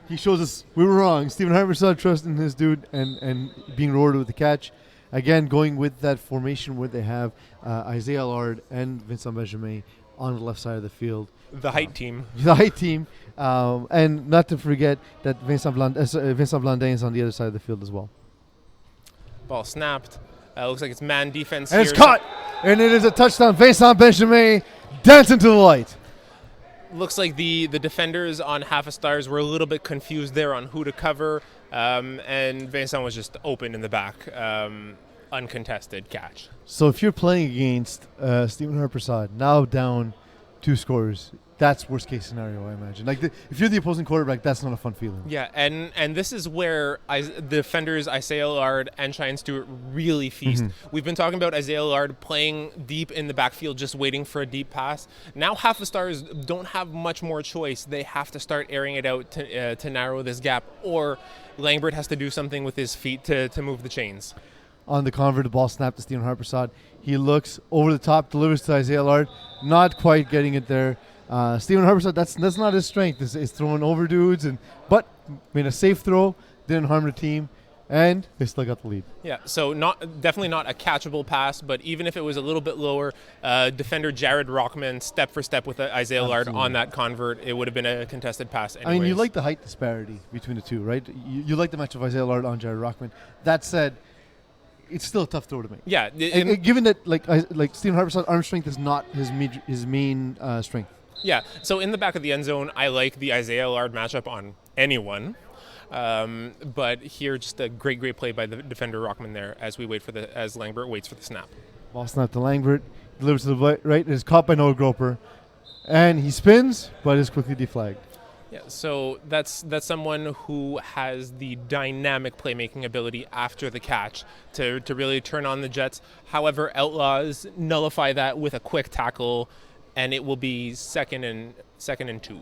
he shows us we were wrong. Stephen Harpersad trusting his dude and being rewarded with the catch. Again, going with that formation where they have Isaiah Lard and Vincent Benjamin on the left side of the field. The height team. The height team. And not to forget that Vincent Blandin is on the other side of the field as well. Ball snapped. Looks like it's man defense and here. It's caught. And it is a touchdown. Vincent Benjamin dancing to the light. Looks like the defenders on Half a Stars were a little bit confused there on who to cover. And Vincent was just open in the back. uncontested catch. So if you're playing against Stephen Harpersad, now down 2 scores, that's worst case scenario, I imagine. Like if you're the opposing quarterback, that's not a fun feeling. Yeah, and this is where the defenders Isaiah Lillard and Cheyenne Stewart really feast. We've been talking about Isaiah Lillard playing deep in the backfield, just waiting for a deep pass. Now half the Stars don't have much more choice. They have to start airing it out to narrow this gap, or Langbert has to do something with his feet to move the chains. On the convert, the ball snapped to Stephen Harpersad. He looks over the top, delivers to Isaiah Lillard, not quite getting it there. Stephen Harpersad, that's not his strength. Is throwing over dudes, but made a safe throw, didn't harm the team, and they still got the lead. Yeah, so definitely not a catchable pass, but even if it was a little bit lower, defender Jared Rockman step for step with Isaiah Lillard on that convert, it would have been a contested pass anyways. I mean, you like the height disparity between the two, right? You like the match of Isaiah Lillard on Jared Rockman. That said, it's still a tough throw to make. Yeah, given that like Stephen Harpersad's arm strength is not his main strength. Yeah, so in the back of the end zone, I like the Isaiah Lillard matchup on anyone. But here, just a great play by the defender Rockman there as Langbert waits for the snap. Ball snap to Langbert, delivers to the right, is caught by Noah Groper, and he spins, but is quickly deflagged. Yeah, so that's someone who has the dynamic playmaking ability after the catch to really turn on the Jets. However, Outlaws nullify that with a quick tackle, and it will be second and 2.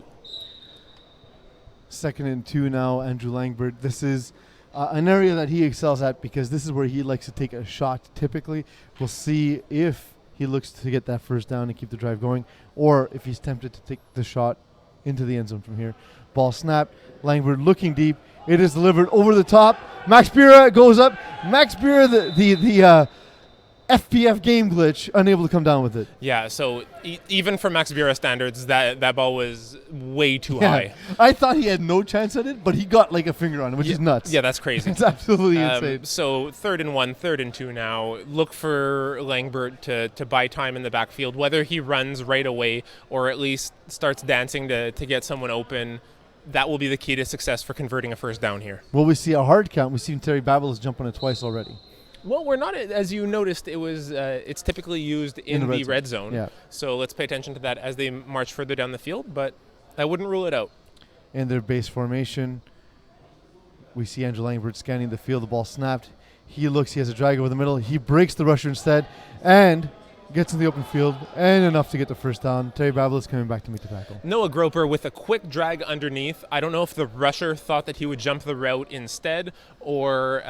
Second and 2 now, Andrew Langbert. This is an area that he excels at because this is where he likes to take a shot typically. We'll see if he looks to get that first down and keep the drive going, or if he's tempted to take the shot into the end zone from here. Ball snapped. Langbert looking deep. It is delivered over the top. Max Bira goes up. Max Bira, the FPF game glitch, unable to come down with it. Yeah, so even for Max Bira standards, that ball was way too high. I thought he had no chance at it, but he got like a finger on it, which is nuts. Yeah, that's crazy. It's absolutely insane. So 3rd and 1, 3rd and 2 now. Look for Langbert to buy time in the backfield, whether he runs right away or at least starts dancing to get someone open. That will be the key to success for converting a first down here. Well, we see a hard count. We've seen Terry Babels jump on it twice already. Well, we're not, as you noticed, it's typically used in the red zone. Yeah. So let's pay attention to that as they march further down the field, but I wouldn't rule it out. In their base formation, we see Andrew Langbert scanning the field. The ball snapped. He looks, he has a drag over the middle. He breaks the rusher instead and gets in the open field and enough to get the first down. Terry Babels coming back to make the tackle. Noah Groper with a quick drag underneath. I don't know if the rusher thought that he would jump the route instead or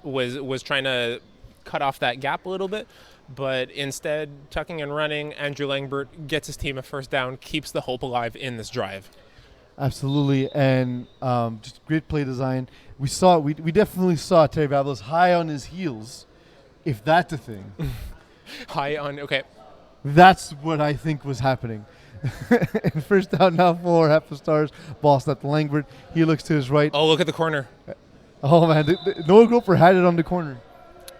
was trying to cut off that gap a little bit, but instead, tucking and running, Andrew Langbert gets his team a first down, keeps the hope alive in this drive. Absolutely, and just great play design. We definitely saw Terry Babels high on his heels, if that's a thing. Okay. That's what I think was happening. And first down now for half the Stars. Ball snap to Langbert. He looks to his right. Oh, look at the corner. Oh, man. Noah Groper had it on the corner.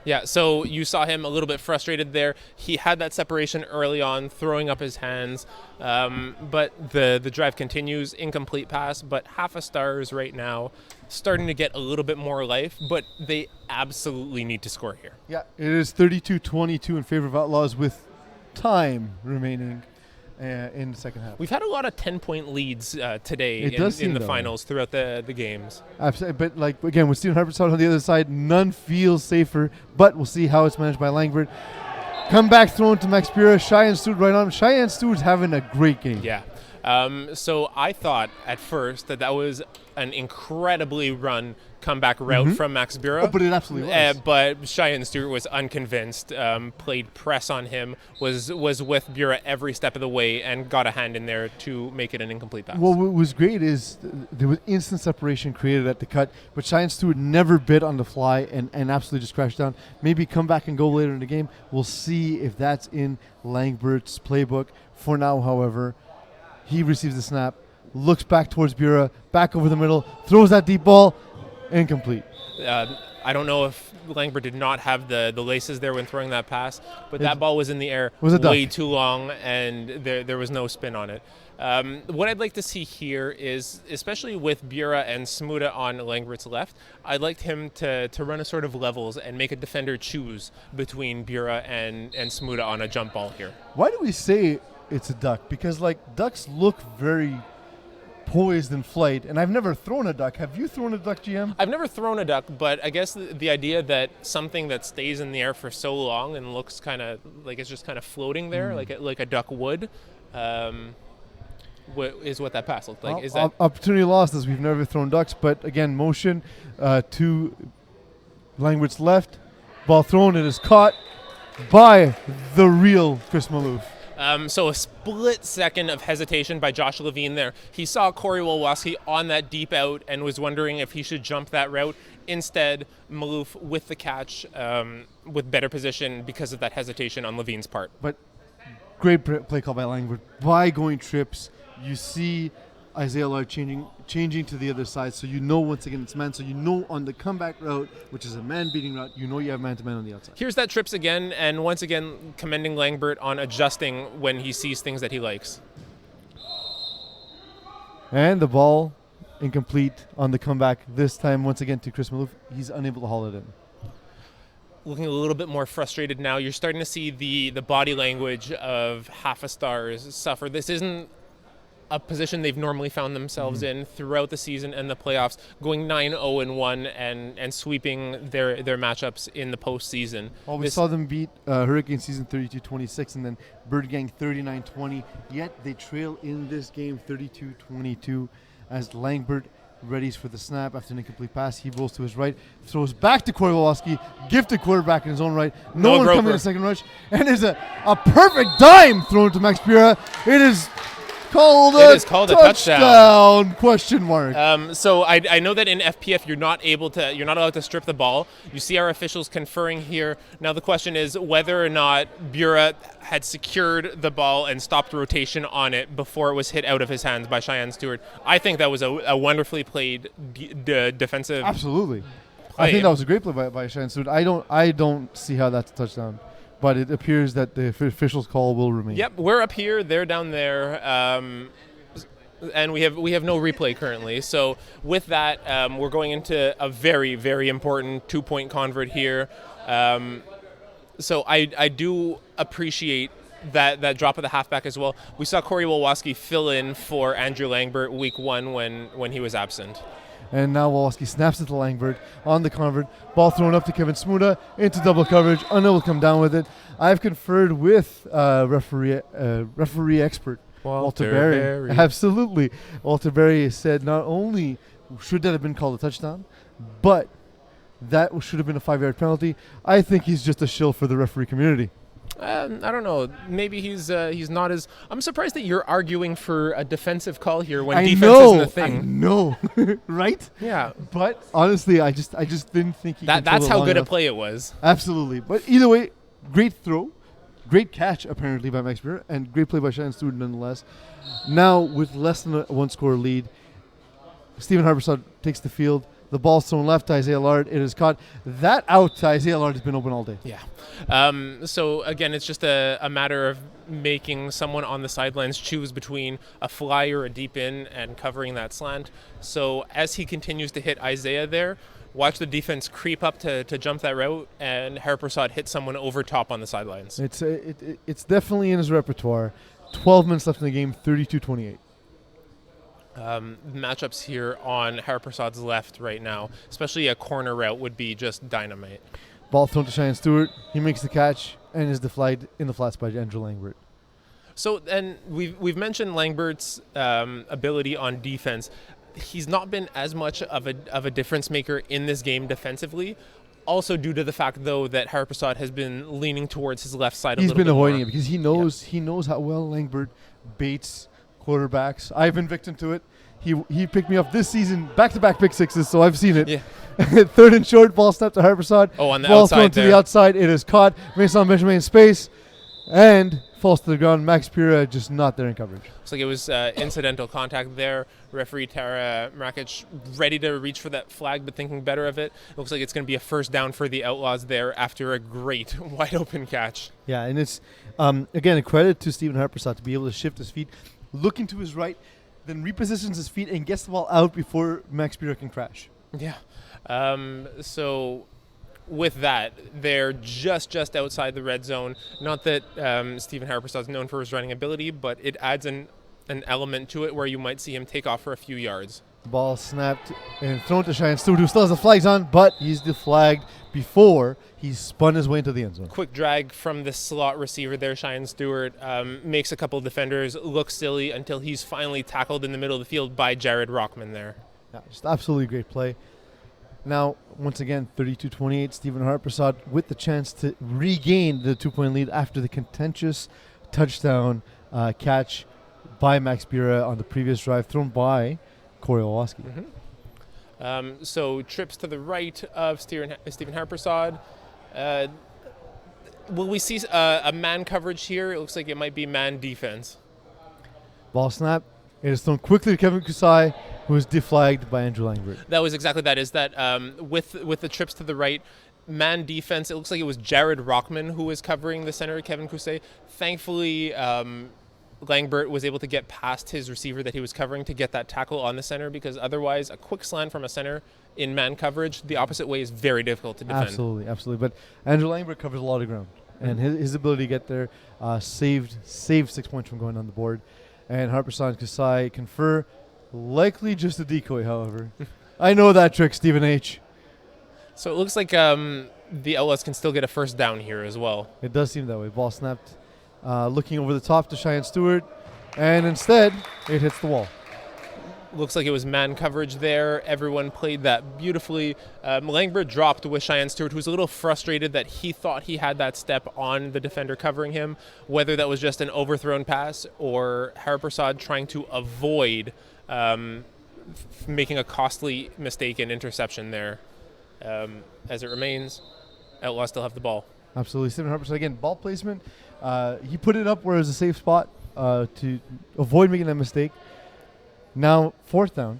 Yeah, so you saw him a little bit frustrated there. He had that separation early on, throwing up his hands. But the drive continues. Incomplete pass, but half a Stars right now starting to get a little bit more life, but they absolutely need to score here. Yeah, it is 32-22 in favor of Outlaws with time remaining in the second half. We've had a lot of 10-point leads today in the finals throughout the games. Absolutely, but like again, with Stephen Harpersad on the other side, none feels safer, but we'll see how it's managed by Langbert. Come back thrown to Max Bira. Cheyenne Stewart right on him. Cheyenne Stewart's having a great game. Yeah. So I thought at first that was an incredibly run comeback route from Max Bira. Oh, but it absolutely was. But Cheyenne Stewart was unconvinced, played press on him, was with Bura every step of the way, and got a hand in there to make it an incomplete pass. Well, what was great is there was instant separation created at the cut, but Cheyenne Stewart never bit on the fly and absolutely just crashed down. Maybe come back and go later in the game. We'll see if that's in Langbert's playbook. For now, however, he receives the snap, looks back towards Bura, back over the middle, throws that deep ball, incomplete. I don't know if Langbert did not have the laces there when throwing that pass, but that ball was in the air way too long, and there was no spin on it. What I'd like to see here is, especially with Bura and Smuda on Langbert's left, I'd like him to run a sort of levels and make a defender choose between Bura and Smuda on a jump ball here. Why do we say it's a duck? Because like ducks look very poised in flight, and I've never thrown a duck. Have you thrown a duck, GM? I've never thrown a duck, but I guess the idea that something that stays in the air for so long and looks kind of like it's just kind of floating there, like a duck would, is what that pass looked like. Well, Is that opportunity lost as we've never thrown ducks, but again, motion to Langbert's left. Ball thrown, it is caught by the real Chris Maloof. So a split second of hesitation by Josh Levine there. He saw Corey Wolowski on that deep out and was wondering if he should jump that route. Instead, Maloof with the catch, with better position because of that hesitation on Levine's part. But great play call by Langbert. By going trips, you see Isaiah Lard changing to the other side, so you know once again it's man. So you know on the comeback route, which is a man-beating route, you know you have man-to-man on the outside. Here's that trips again, and once again commending Langbert on adjusting when he sees things that he likes. And the ball incomplete on the comeback, this time once again to Chris Maloof. He's unable to haul it in. Looking a little bit more frustrated now. You're starting to see the body language of half a stars suffer. This isn't a position they've normally found themselves in throughout the season and the playoffs, going 9-0-1 and sweeping their matchups in the postseason. Well, we saw them beat Hurricane season 32-26 and then Bird Gang 39-20, yet they trail in this game 32-22 as Langbert readies for the snap after an incomplete pass. He rolls to his right, throws back to Corey Wolowski, gifted quarterback in his own right. No one coming in the second rush, and there's a perfect dime thrown to Max Pura. It is called a touchdown? Question mark. So I know that in FPF you're not allowed to strip the ball. You see our officials conferring here. Now the question is whether or not Bura had secured the ball and stopped rotation on it before it was hit out of his hands by Cheyenne Stewart. I think that was a wonderfully played defensive. Absolutely. Play. I think that was a great play by Cheyenne Stewart. I don't see how that's a touchdown. But it appears that the official's call will remain. Yep, we're up here, they're down there, and we have no replay currently. So with that, we're going into a very, very important 2-point convert here. So I do appreciate that drop of the halfback as well. We saw Corey Wolowski fill in for Andrew Langbert week 1 when he was absent. And now Wolowski snaps it to Langbert on the convert. Ball thrown up to Kevin Smuda into double coverage. Unable to come down with it. I've conferred with referee expert Walter Berry. Absolutely. Walter Berry said not only should that have been called a touchdown, but that should have been a 5-yard penalty. I think he's just a shill for the referee community. I don't know. Maybe he's not as. I'm surprised that you're arguing for a defensive call here when defense isn't a thing. I know, right? Yeah. But honestly, I just didn't think he. That's how good enough. a play it was. Absolutely. But either way, great throw, great catch apparently by Max Muir, and great play by Cheyenne Stewart nonetheless. Now with less than a 1-score lead, Stephen Harborside takes the field. The ball's thrown left to Isaiah Lard. It is caught. That out to Isaiah Lard has been open all day. Yeah. So, again, it's just a matter of making someone on the sidelines choose between a fly or a deep in and covering that slant. So as he continues to hit Isaiah there, watch the defense creep up to jump that route, and Hariprasad hit someone over top on the sidelines. It's definitely in his repertoire. 12 minutes left in the game, 32-28. Matchups here on Hariprasad's left right now, especially a corner route, would be just dynamite. Ball thrown to Cheyenne Stewart. He makes the catch and is deflected in the flats by Andrew Langbert. So, and we've mentioned Langbert's ability on defense. He's not been as much of a difference maker in this game defensively. Also due to the fact, though, that Hariprasad has been leaning towards his left side a little bit He's been avoiding more. it because he knows how well Langbert baits quarterbacks. I've been victim to it. He picked me up this season, back-to-back pick sixes, so I've seen it. Yeah. Third and short, ball snapped to Hariprasad. Oh, on the ball outside thrown to the outside. It is caught. Mason Benjamin in space and falls to the ground. Max Pura just not there in coverage. Looks like it was incidental contact there. Referee Tara Mrakic ready to reach for that flag, but thinking better of it. Looks like it's going to be a first down for the Outlaws there after a great wide-open catch. Yeah, and it's, again, a credit to Stephen Hariprasad to be able to shift his feet looking to his right, then repositions his feet and gets the ball out before Max Bira can crash. Yeah. So with that, they're just outside the red zone. Not that Stephen Harperstad is known for his running ability, but it adds an element to it where you might see him take off for a few yards. Ball snapped and thrown to Cheyenne Stewart, who still has the flags on, but he's deflagged before he spun his way into the end zone. Quick drag from the slot receiver there, Cheyenne Stewart, makes a couple of defenders look silly until he's finally tackled in the middle of the field by Jared Rockman there. Yeah, just absolutely great play. Now, once again, 32-28, Stephen Harpersod with the chance to regain the 2-point lead after the contentious touchdown catch by Max Bira on the previous drive, thrown by Corey Olowski. Mm-hmm. So trips to the right of Stephen Harpersod. Will we see a man coverage here? It looks like it might be man defense. Ball snap. It is thrown quickly to Kevin Kusai, who is deflagged by Andrew Langbert. That was exactly that. Is that with the trips to the right, man defense, it looks like it was Jared Rockman who was covering the center, Kevin Kusai. Thankfully, Langbert was able to get past his receiver that he was covering to get that tackle on the center, because otherwise a quick slant from a center in man coverage the opposite way is very difficult to defend. Absolutely. But Andrew Langbert covers a lot of ground, and his ability to get there saved 6 points from going on the board. And Harpersod and Kusai confer, likely just a decoy, however. I know that trick, Stephen H. So it looks like the Outlaws can still get a first down here as well. It does seem that way. Ball snapped, looking over the top to Cheyenne Stewart, and instead it hits the wall. Looks like it was man coverage there. Everyone played that beautifully. Langbert dropped with Cheyenne Stewart, who was a little frustrated that he thought he had that step on the defender covering him, whether that was just an overthrown pass or Harpersod trying to avoid making a costly mistake and interception there. As it remains, Outlaws still have the ball. Absolutely. Stephen Harpersod, again, ball placement. He put it up where it was a safe spot to avoid making that mistake. Now, fourth down.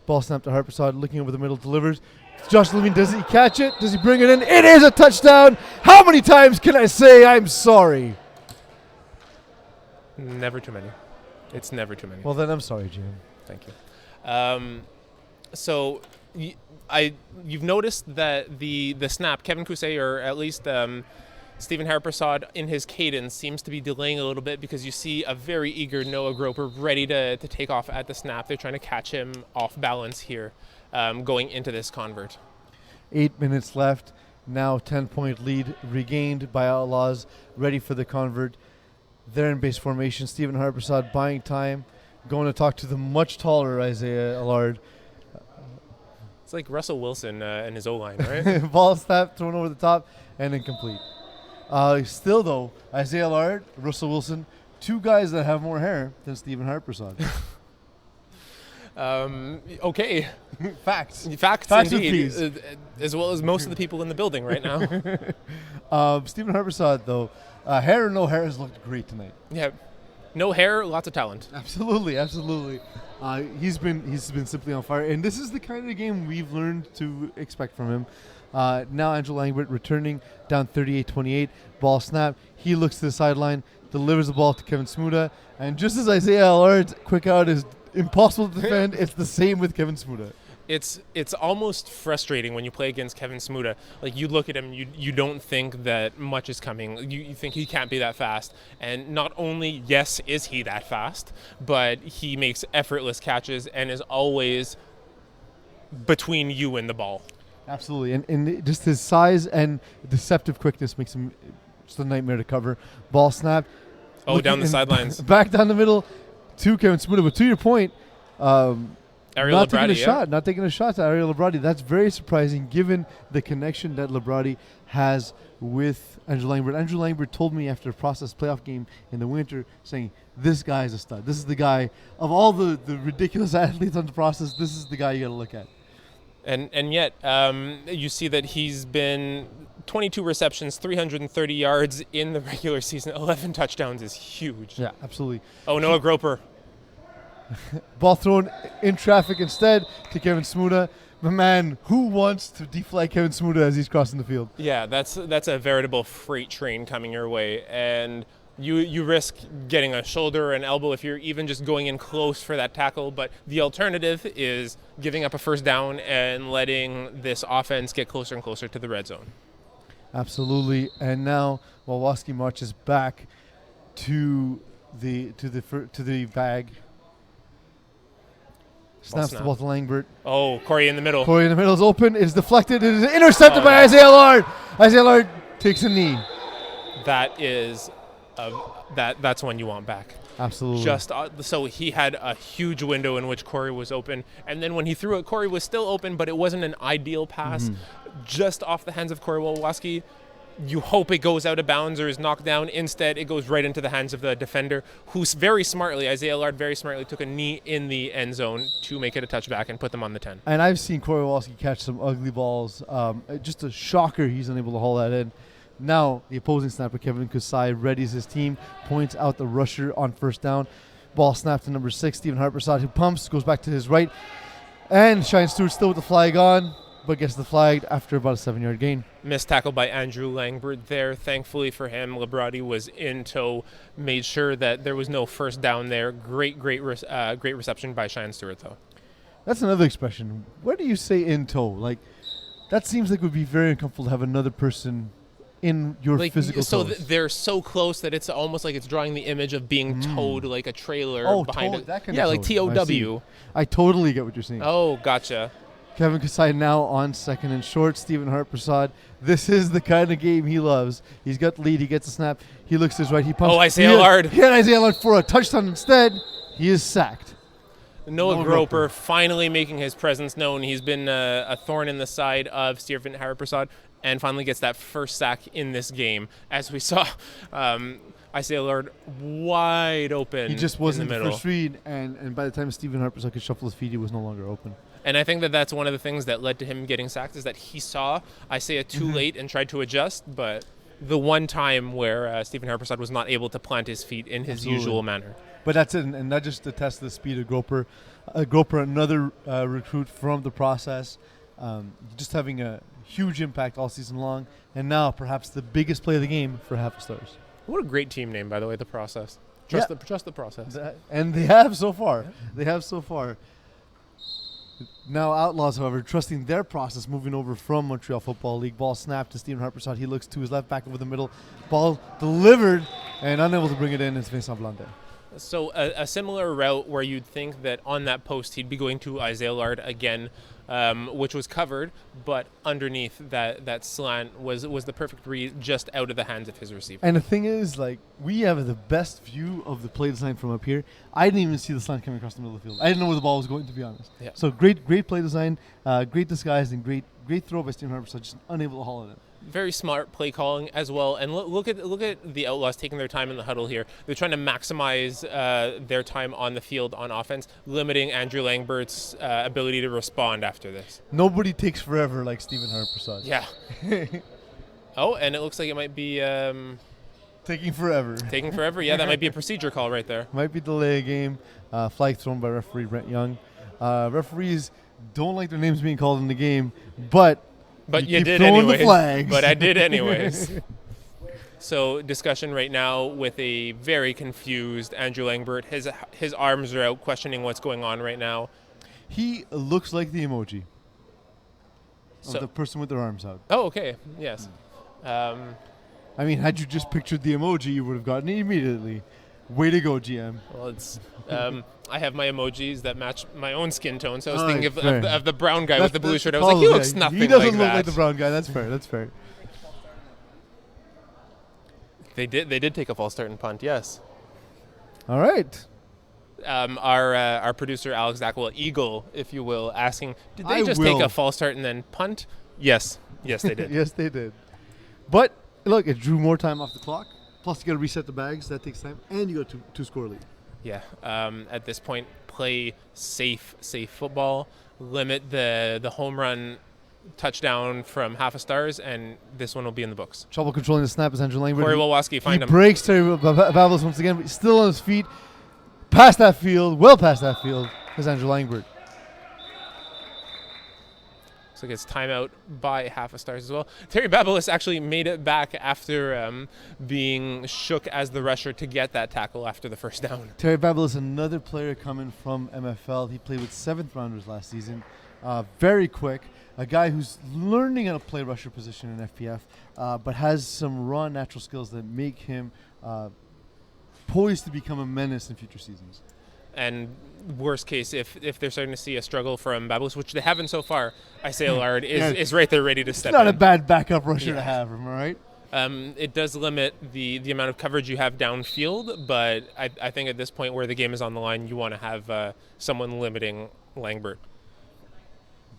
Ball snap to Harpersod, looking over the middle, delivers. Josh Levine, does he catch it? Does he bring it in? It is a touchdown! How many times can I say I'm sorry? Never too many. It's never too many. Well, then I'm sorry, Jim. Thank you. So you've noticed that the snap, Kevin Kusai, or at least Stephen Harpersod in his cadence seems to be delaying a little bit, because you see a very eager Noah Groper ready to take off at the snap. They're trying to catch him off balance here going into this convert. 8 minutes left. Now 10-point lead regained by Outlaws, ready for the convert. They're in base formation. Stephen Harpersod buying time, going to talk to the much taller Isaiah Allard. It's like Russell Wilson and his O-line, right? Ball snap, thrown over the top, and incomplete. Still, though, Isaiah Allard, Russell Wilson, two guys that have more hair than Stephen Harpersod. Okay. Facts Indeed. As well as most of the people in the building right now. Stephen Harpersod, though, hair or no hair, has looked great tonight. Yeah. No hair, lots of talent. Absolutely. He's been simply on fire, and this is the kind of game we've learned to expect from him. Now Andrew Langbert returning down 38-28. Ball snap. He looks to the sideline, delivers the ball to Kevin Smuda, and just as Isaiah Allard's quick out is impossible to defend, it's the same with Kevin Smuda. It's almost frustrating when you play against Kevin Smuda. Like, you look at him, you don't think that much is coming. You think he can't be that fast. And not only, yes, is he that fast, but he makes effortless catches and is always between you and the ball. Absolutely. And just his size and deceptive quickness makes him just a nightmare to cover. Ball snap. Oh, down the sidelines. Back down the middle to Kevin Smuda. But to your point, Ariel Labradi, not taking a shot to Ariel Labradi. That's very surprising given the connection that Labradi has with Andrew Langbert. Andrew Langbert told me after a process playoff game in the winter, saying, this guy is a stud. This is the guy, of all the ridiculous athletes on the process, this is the guy you got to look at. And yet, you see that he's been 22 receptions, 330 yards in the regular season. 11 touchdowns is huge. Yeah, absolutely. Oh, Noah Groper. Ball thrown in traffic instead to Kevin Smuda. But man, who wants to deflect Kevin Smuda as he's crossing the field? Yeah, that's a veritable freight train coming your way. And You risk getting a shoulder or an elbow if you're even just going in close for that tackle. But the alternative is giving up a first down and letting this offense get closer and closer to the red zone. Absolutely. And now Wawaski marches back to the bag. Snaps the ball to Langbert. Oh, Corey in the middle. Corey in the middle is open. It is deflected. It is intercepted by Isaiah Lard. Isaiah Lard takes a knee. That is, that's one you want back. Absolutely. So he had a huge window in which Corey was open, and then when he threw it, Corey was still open, but it wasn't an ideal pass. Just off the hands of Corey Wawaski. You hope it goes out of bounds or is knocked down. Instead, it goes right into the hands of the defender, who's very smartly, Isaiah Lard very smartly took a knee in the end zone to make it a touchback and put them on the 10. And I've seen Corey Wawaski catch some ugly balls. Just a shocker he's unable to haul that in. Now, the opposing snapper, Kevin Kusai, readies his team, points out the rusher on first down. Ball snapped to number 6, Stephen Harpersad, who pumps, goes back to his right. And Shine Stewart still with the flag on, but gets the flag after about a 7-yard gain. Missed tackle by Andrew Langbert there. Thankfully for him, Labrati was in tow, made sure that there was no first down there. Great reception by Shine Stewart, though. That's another expression. Where do you say in tow? Like, that seems like it would be very uncomfortable to have another person in your physical toes. They're so close that it's almost like it's drawing the image of being towed like a trailer behind it. That kind yeah, of like TOW. I totally get what you're saying. Oh, gotcha. Kevin Kasai now on second and short. Stephen Harpersad. This is the kind of game he loves. He's got the lead. He gets a snap. He looks to his right. He pumps. Oh, Isaiah Lard. He had Isaiah Lard for a touchdown. Instead, he is sacked. Noah Groper finally making his presence known. He's been a thorn in the side of Stephen Harpersad and finally gets that first sack in this game. As we saw, Isaiah Lard wide open. He just wasn't in the the middle. first read, and by the time Stephen Harpersad could shuffle his feet, he was no longer open. And I think that that's one of the things that led to him getting sacked is that he saw Isaiah too late and tried to adjust, but the one time where Stephen Harpersad was not able to plant his feet in his usual manner. But that's it, and that just attests to the speed of Groper. Groper, another recruit from the process, just having a huge impact all season long, and now perhaps the biggest play of the game for Half Stars. What a great team name, by the way, the process. Trust the process. And they have so far. They have so far. Now Outlaws, however, trusting their process, moving over from Montreal Football League. Ball snapped to Stephen Harpersad. He looks to his left, back over the middle. Ball delivered, and unable to bring it in. It's Vincent Blondet. So a similar route where you'd think that on that post he'd be going to Isaiah Lard again, which was covered, but underneath that slant was the perfect read just out of the hands of his receiver. And the thing is, like, we have the best view of the play design from up here. I didn't even see the slant coming across the middle of the field. I didn't know where the ball was going, to be honest. Yeah. So great play design, great disguise, and great throw by Stephen Harpersad, just unable to haul it in. Very smart play calling as well, and look at the Outlaws taking their time in the huddle here. They're trying to maximize their time on the field on offense, limiting Andrew Langbert's ability to respond after this. Nobody takes forever like Stephen Harpersad. Yeah. Oh, and it looks like it might be taking forever. Taking forever. Yeah, that might be a procedure call right there. Might be delay a game. Flag thrown by referee Brent Young. Referees don't like their names being called in the game, but you did anyways. But I did anyways. So discussion right now with a very confused Andrew Langbert. His arms are out, questioning what's going on right now. He looks like the emoji of the person with their arms out. Oh, okay. Yes. I mean, had you just pictured the emoji, you would have gotten it immediately. Way to go, GM. Well, it's I have my emojis that match my own skin tone, so I was thinking of the brown guy with the blue shirt. I was like, he looks nothing like that. He doesn't look like the brown guy. That's fair. That's fair. They did take a false start and punt. Yes. All right. Our producer Alex Zachwell, Eagle, if you will, asking, did they take a false start and then punt? Yes. Yes, they did. Yes, they did. But look, it drew more time off the clock. Plus, you got to reset the bags. That takes time, and you got to score lead. Yeah. At this point, play safe football. Limit the home run touchdown from Half a Stars, and this one will be in the books. Trouble controlling the snap is Andrew Langbert. Corey Wawaski, find him. He breaks Terry Babels once again, but he's still on his feet. Past that field, well past that field, is Andrew Langbert. So it gets timeout by Half a Stars as well. Terry Babelis actually made it back after being shook as the rusher to get that tackle after the first down. Terry Babelis, another player coming from MFL. He played with 7th rounders last season. Very quick. A guy who's learning how to play rusher position in FPF, but has some raw natural skills that make him poised to become a menace in future seasons. And worst case, if they're starting to see a struggle from Babelis, which they haven't so far, Isaiah Lard is right there ready to step in. It's not a bad backup rusher to have, am I right? It does limit the amount of coverage you have downfield, but I think at this point where the game is on the line, you want to have someone limiting Langbert.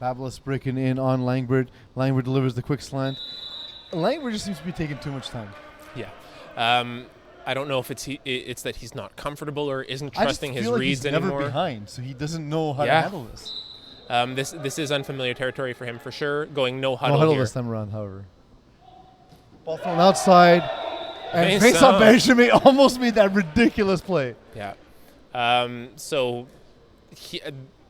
Babelis breaking in on Langbert. Langbert delivers the quick slant. Langbert just seems to be taking too much time. Yeah. I don't know if it's that he's not comfortable or isn't trusting his reads he's anymore. Never behind, so he doesn't know how to handle this. This is unfamiliar territory for him for sure. Going no huddle, no huddle here. this time around, however. Ball thrown outside, and Vincent Benjamin almost made that ridiculous play. Yeah. So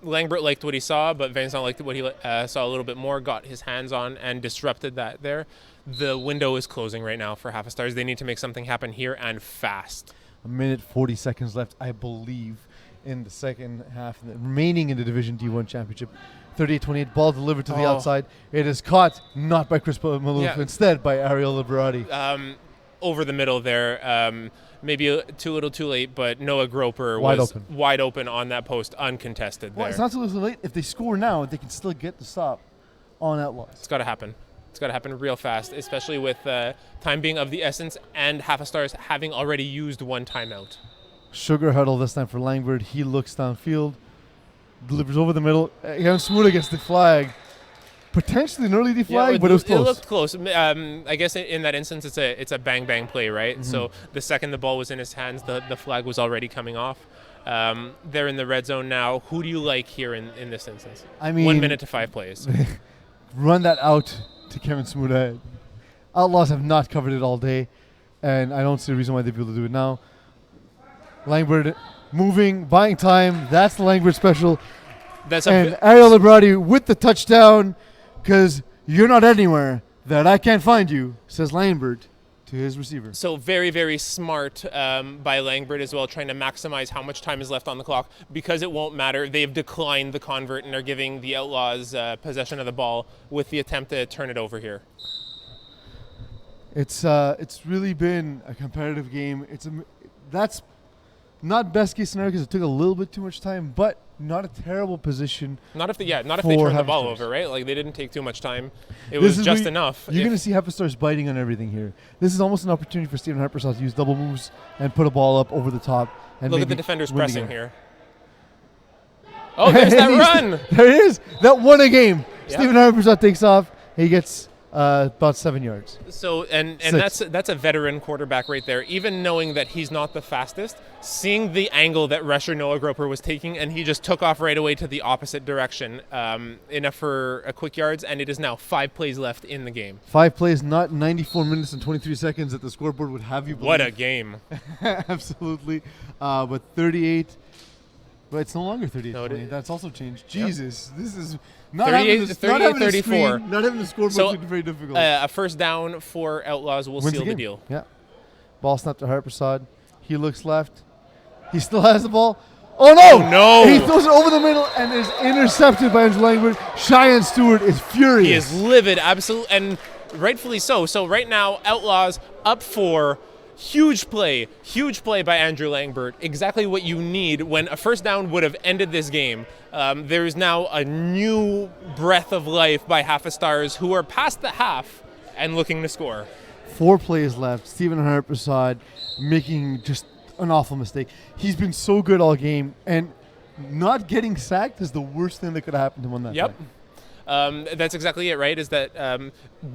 Langbert liked what he saw, but Vincent liked what he saw a little bit more. Got his hands on and disrupted that there. The window is closing right now for Half a Stars. They need to make something happen here and fast. 1:40 seconds left, I believe, in the second half, remaining in the Division D1 Championship. 38-28, ball delivered to the outside. It is caught, not by Chris Malouf, instead by Ariel Liberati. Over the middle there, maybe too little too late, but Noah Groper was wide open on that post, uncontested there. It's not too little too late. If they score now, they can still get the stop on Outlaws. It's got to happen. It's got to happen real fast, especially with time being of the essence and Half a Stars having already used one timeout. Sugar huddle this time for Langbert. He looks downfield, delivers over the middle. Kevin Smuda gets the flag. Potentially an early flag, but it was close. It looked close. I guess in that instance, it's a bang play, right? Mm-hmm. So the second the ball was in his hands, the flag was already coming off. They're in the red zone now. Who do you like here in this instance? I mean, 1 minute to 5 plays. Run that out to Kevin Smuda. Outlaws have not covered it all day, and I don't see a reason why they'd be able to do it now. Langbert moving, buying time. That's the Langbert special. And Ariel Liberati with the touchdown, because you're not anywhere that I can't find you, says Langbert to his receiver. So very, very smart by Langbert as well, trying to maximize how much time is left on the clock. Because it won't matter, they've declined the convert and are giving the Outlaws possession of the ball with the attempt to turn it over here. It's really been a competitive game. That's not best case scenario because it took a little bit too much time, but not a terrible position. Not if they turn the ball over, right? Like they didn't take too much time. It was just enough. You're going to see Half a Stars biting on everything here. This is almost an opportunity for Stephen Harpersall to use double moves and put a ball up over the top. And look at the defenders pressing here. Oh, there's that run. There it is. That won a game. Yep. Stephen Harpersall takes off. He gets about 7 yards. So and that's a veteran quarterback right there. Even knowing that he's not the fastest, seeing the angle that rusher Noah Groper was taking, and he just took off right away to the opposite direction, enough for a quick yards, and it is now 5 plays left in the game. 5 plays, not 94 minutes and 23 seconds that the scoreboard would have you believe. What a game. Absolutely. But 38. But it's no longer 38-20. That's also changed. Jesus, this is not 34. Not having the scoreboard so, very difficult. A first down for Outlaws will seal the deal. Yeah. Ball snapped to Harpersall. He looks left. He still has the ball. Oh, no! Oh, no! He throws it over the middle and is intercepted by Andrew Langbert. Cheyenne Stewart is furious. He is livid, absolutely, and rightfully so. So right now, Outlaws up 4. Huge play by Andrew Langbert. Exactly what you need when a first down would have ended this game. There is now a new breath of life by Half a Stars, who are past the half and looking to score. 4 plays left. Stephen Harpersall making just an awful mistake. He's been so good all game, and not getting sacked is the worst thing that could have happened to him on that play. That's exactly it, right? Is that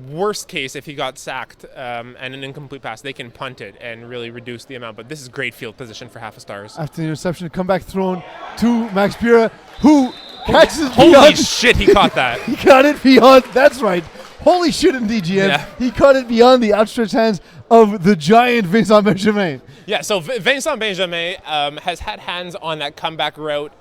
worst case, if he got sacked and an incomplete pass, they can punt it and really reduce the amount. But this is great field position for Half a Stars. After the interception, comeback thrown to Max Pira, who catches Holy beyond. Shit, he caught that. He caught it beyond. That's right. Holy shit, indeed, GM. Yeah. He caught it beyond the outstretched hands of the giant Vincent Benjamin. Yeah, so Vincent Benjamin has had hands on that comeback route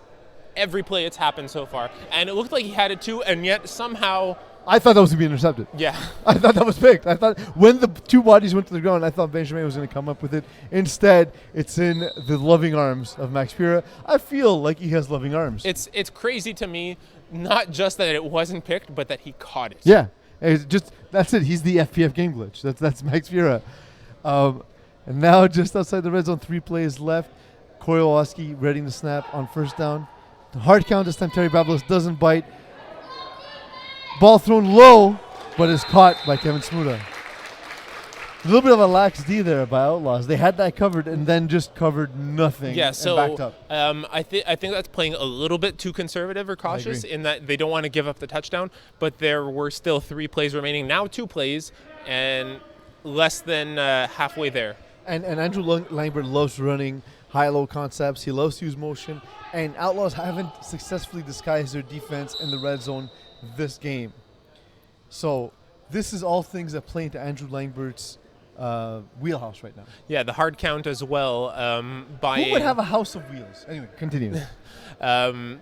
every play it's happened so far. And it looked like he had it too, and yet somehow, I thought that was going to be intercepted. yeah. I thought that was picked. I thought when the two bodies went to the ground, I thought Benjamin was going to come up with it. Instead, it's in the loving arms of Max Pira. I feel like he has loving arms. It's crazy to me, not just that it wasn't picked, but that he caught it. Yeah. It's just that's it. He's the FPF game glitch. That's Max Pira. And now just outside the red zone, 3 plays left. Kowalski readying the snap on first down. The hard count this time. Terry Babelos doesn't bite. Ball thrown low, but is caught by Kevin Smuda. A little bit of a lax D there by Outlaws. They had that covered and then just covered nothing. Yeah, and backed up. I think that's playing a little bit too conservative or cautious in that they don't want to give up the touchdown. But there were still 3 plays remaining. Now 2 plays and less than halfway there. And Andrew Langbert loves running high-low concepts. He loves to use motion. And Outlaws haven't successfully disguised their defense in the red zone this game. So this is all things that play into Andrew Langbert's wheelhouse right now. Yeah, the hard count as well. Who would have a house of wheels? Anyway, continue. That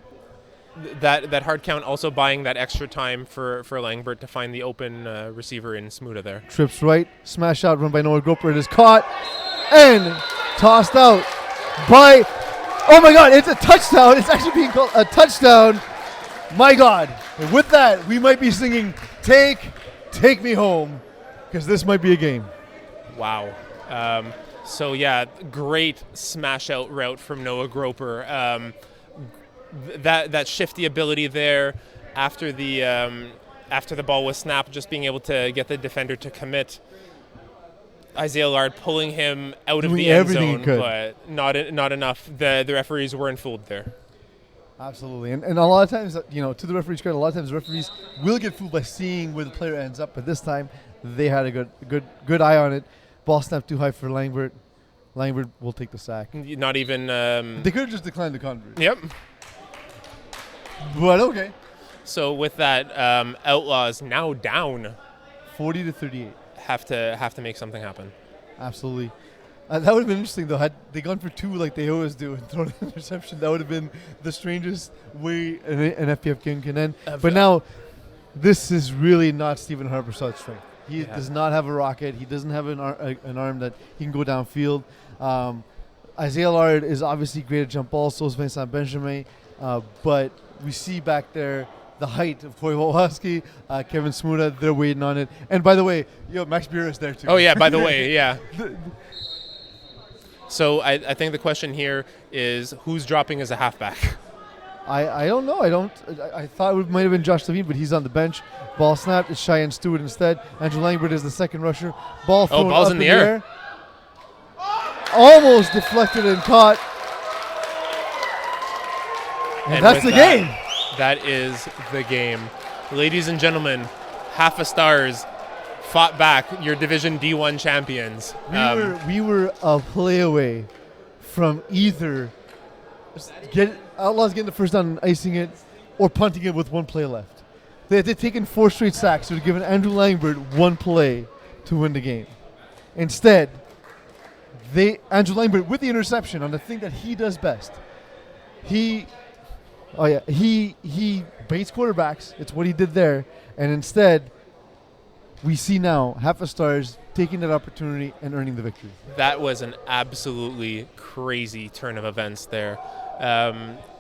hard count also buying that extra time for Langbert to find the open receiver in Smuda there. Trips right, smash out, run by Noah Groper. It is caught and tossed out by, oh my God, it's a touchdown. It's actually being called a touchdown. My God. And with that, we might be singing Take Me Home, because this might be a game. Wow. So yeah, great smash out route from Noah Groper. That shifty ability there after the ball was snapped, just being able to get the defender to commit. Isaiah Lard pulling him out of the end zone, but not enough. The referees weren't fooled there. Absolutely, and a lot of times, to the referees' credit, a lot of times referees will get fooled by seeing where the player ends up. But this time, they had a good eye on it. Ball snapped too high for Langbert. Langbert will take the sack. Not even. They could have just declined the convert. Yep. But okay. So with that, Outlaws now down 40-38. Have to make something happen. Absolutely. That would have been interesting, though. Had they gone for 2 like they always do and thrown an interception, that would have been the strangest way an FPF game can end. But now, this is really not Stephen Harper's strength. He does not have a rocket. He doesn't have an arm that he can go downfield. Isaiah Lard is obviously great at jump balls, so is Vincent Benjamin. But we see back there the height of Corey Wolowski, Kevin Smuda. They're waiting on it. And by the way, Max Beer is there too. Oh yeah, by the way, yeah. So I think the question here is who's dropping as a halfback? I don't know. I thought it might have been Josh Levine, but he's on the bench. Ball snapped. It's Cheyenne Stewart instead. Andrew Langbert is the second rusher. Ball thrown ball's up in the air. Almost deflected and caught. And that's the game. That is the game. Ladies and gentlemen, Half a Stars fought back, your Division D1 champions. We were a play away from either Outlaws getting the first down and icing it, or punting it with 1 play left. They had taken 4 straight sacks. It would have given Andrew Langbert 1 play to win the game. Instead, Andrew Langbert with the interception on the thing that he does best. He baits quarterbacks. It's what he did there. And instead, we see now Half a Stars taking that opportunity and earning the victory. That was an absolutely crazy turn of events there.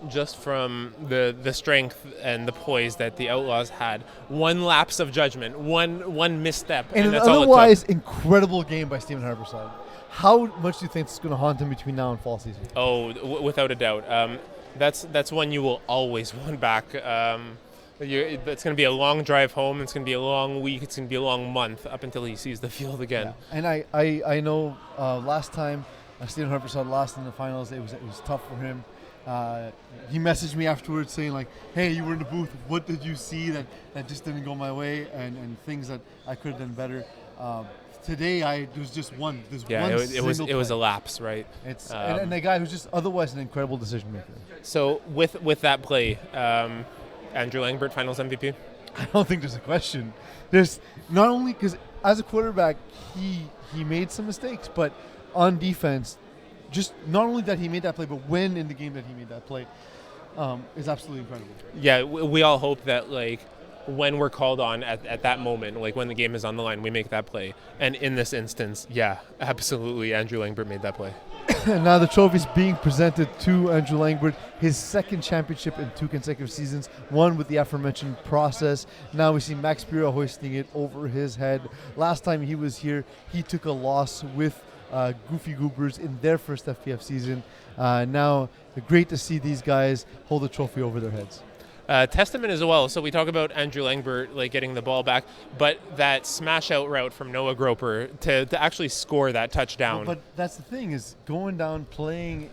Just from the strength and the poise that the Outlaws had. 1 lapse of judgment, one misstep. And that's an all otherwise incredible game by Stephen Harperside. How much do you think it's going to haunt him between now and fall season? Oh, without a doubt. That's one you will always want back. It's going to be a long drive home. It's going to be a long week. It's going to be a long month up until he sees the field again. Yeah. And I know last time Stephen Harperside lost in the finals, it was tough for him. He messaged me afterwards saying like, "Hey, you were in the booth. What did you see that just didn't go my way, and things that I could have done better." Today, there was just one. It was a lapse, right? It's and a guy who's just otherwise an incredible decision maker. So with that play, Andrew Langbert, Finals MVP. I don't think there's a question. There's not only because as a quarterback, he made some mistakes, but on defense, just not only that he made that play, but when in the game that he made that play, is absolutely incredible. Yeah, we all hope that like when we're called on at that moment, like when the game is on the line, we make that play. And in this instance, yeah, absolutely, Andrew Langbert made that play. And now the trophy is being presented to Andrew Langbert, his second championship in 2 consecutive seasons, one with the aforementioned process. Now we see Max Bura hoisting it over his head. Last time he was here, he took a loss with Goofy Goobers in their first FPF season. Now, great to see these guys hold the trophy over their heads. Testament as well. So we talk about Andrew Langbert like getting the ball back, but that smash out route from Noah Groper to actually score that touchdown. But that's the thing, is going down, playing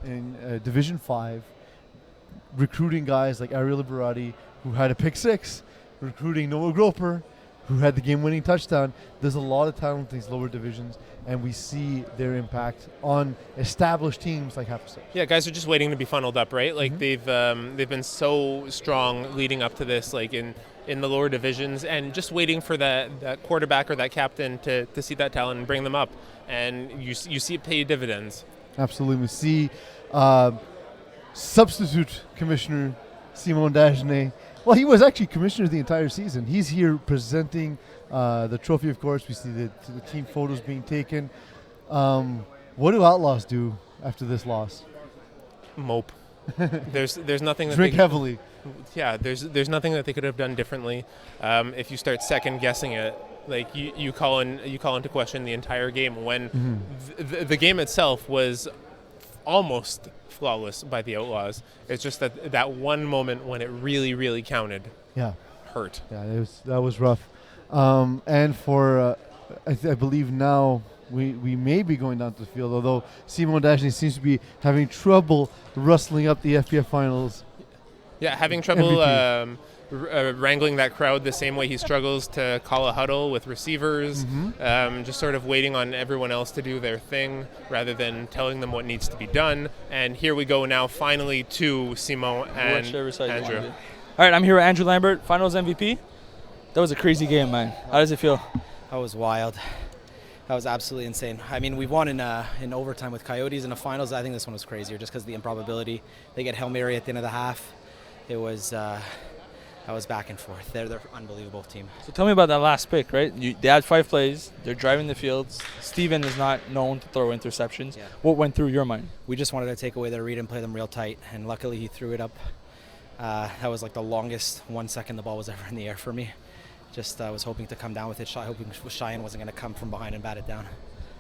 in Division 5, recruiting guys like Ariel Liberati, who had a pick six, recruiting Noah Groper, who had the game-winning touchdown. There's a lot of talent in these lower divisions, and we see their impact on established teams like Half-Stars. Yeah, guys are just waiting to be funneled up, right? Like they've been so strong leading up to this, like in the lower divisions, and just waiting for that quarterback or that captain to see that talent and bring them up, and you see it pay dividends. Absolutely. We see substitute commissioner Simon Dagenet. Well, he was actually commissioner the entire season. He's here presenting the trophy, of course. We see the team photos being taken. What do Outlaws do after this loss? Mope. There's nothing that Drink heavily. Yeah, there's nothing that they could have done differently. If you start second guessing it, like you call into question the entire game when the game itself was almost flawless by the Outlaws. It's just that one moment when it really, really counted. Yeah, hurt. Yeah, that was rough. And for I believe now we may be going down to the field, although Simon Dagenet seems to be having trouble rustling up the FPF finals. Yeah, having trouble wrangling that crowd the same way he struggles to call a huddle with receivers, just sort of waiting on everyone else to do their thing rather than telling them what needs to be done. And here we go now finally to Simon and Andrew. All right, I'm here with Andrew Langbert, Finals MVP. That was a crazy game, man. How does it feel? That was wild. That was absolutely insane. I mean, we won in overtime with Coyotes in the finals. I think this one was crazier just because of the improbability. They get Hail Mary at the end of the half. It was that was back and forth. They're an unbelievable team. So tell me about that last pick, right? They had 5 plays. They're driving the fields. Steven is not known to throw interceptions. Yeah. What went through your mind? We just wanted to take away their read and play them real tight, and luckily he threw it up. That was like the longest 1 second the ball was ever in the air for me. Just was hoping to come down with it, hoping Cheyenne wasn't going to come from behind and bat it down.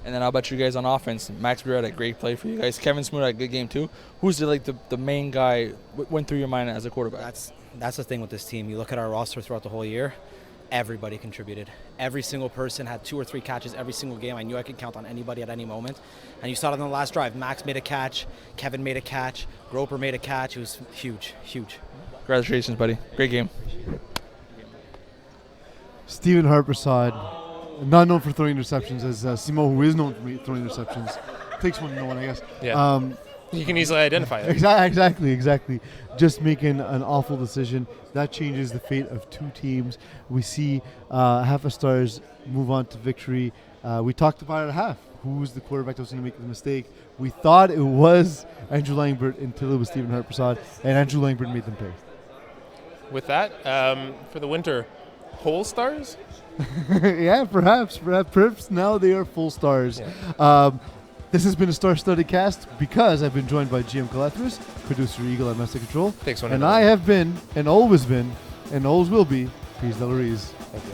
And then how about you guys on offense? Max Bura had a great play for you guys. Kevin Smoot had a good game too. Who's the main guy went through your mind as a quarterback? That's the thing with this team. You look at our roster throughout the whole year, everybody contributed. Every single person had 2 or 3 catches every single game. I knew I could count on anybody at any moment. And you saw it on the last drive. Max made a catch. Kevin made a catch. Groper made a catch. It was huge, huge. Congratulations, buddy. Great game. Stephen Harpersad, not known for throwing interceptions, as Simon, who is known for throwing interceptions. Takes one to know one, I guess. Yeah. You can easily identify it. Exactly. Just making an awful decision. That changes the fate of 2 teams. We see Half-Stars move on to victory. We talked about it at half. Who's the quarterback that was going to make the mistake? We thought it was Andrew Langbert until it was Stephen Harpersad, and Andrew Langbert made them pay. With that, for the winter, whole stars? Yeah, perhaps now they are full stars. Yeah. This has been a star-studded cast because I've been joined by GM Calathris, producer Eagle at Master Control. Thanks, and I have been, and always will be, Peace Delariz. Thank you.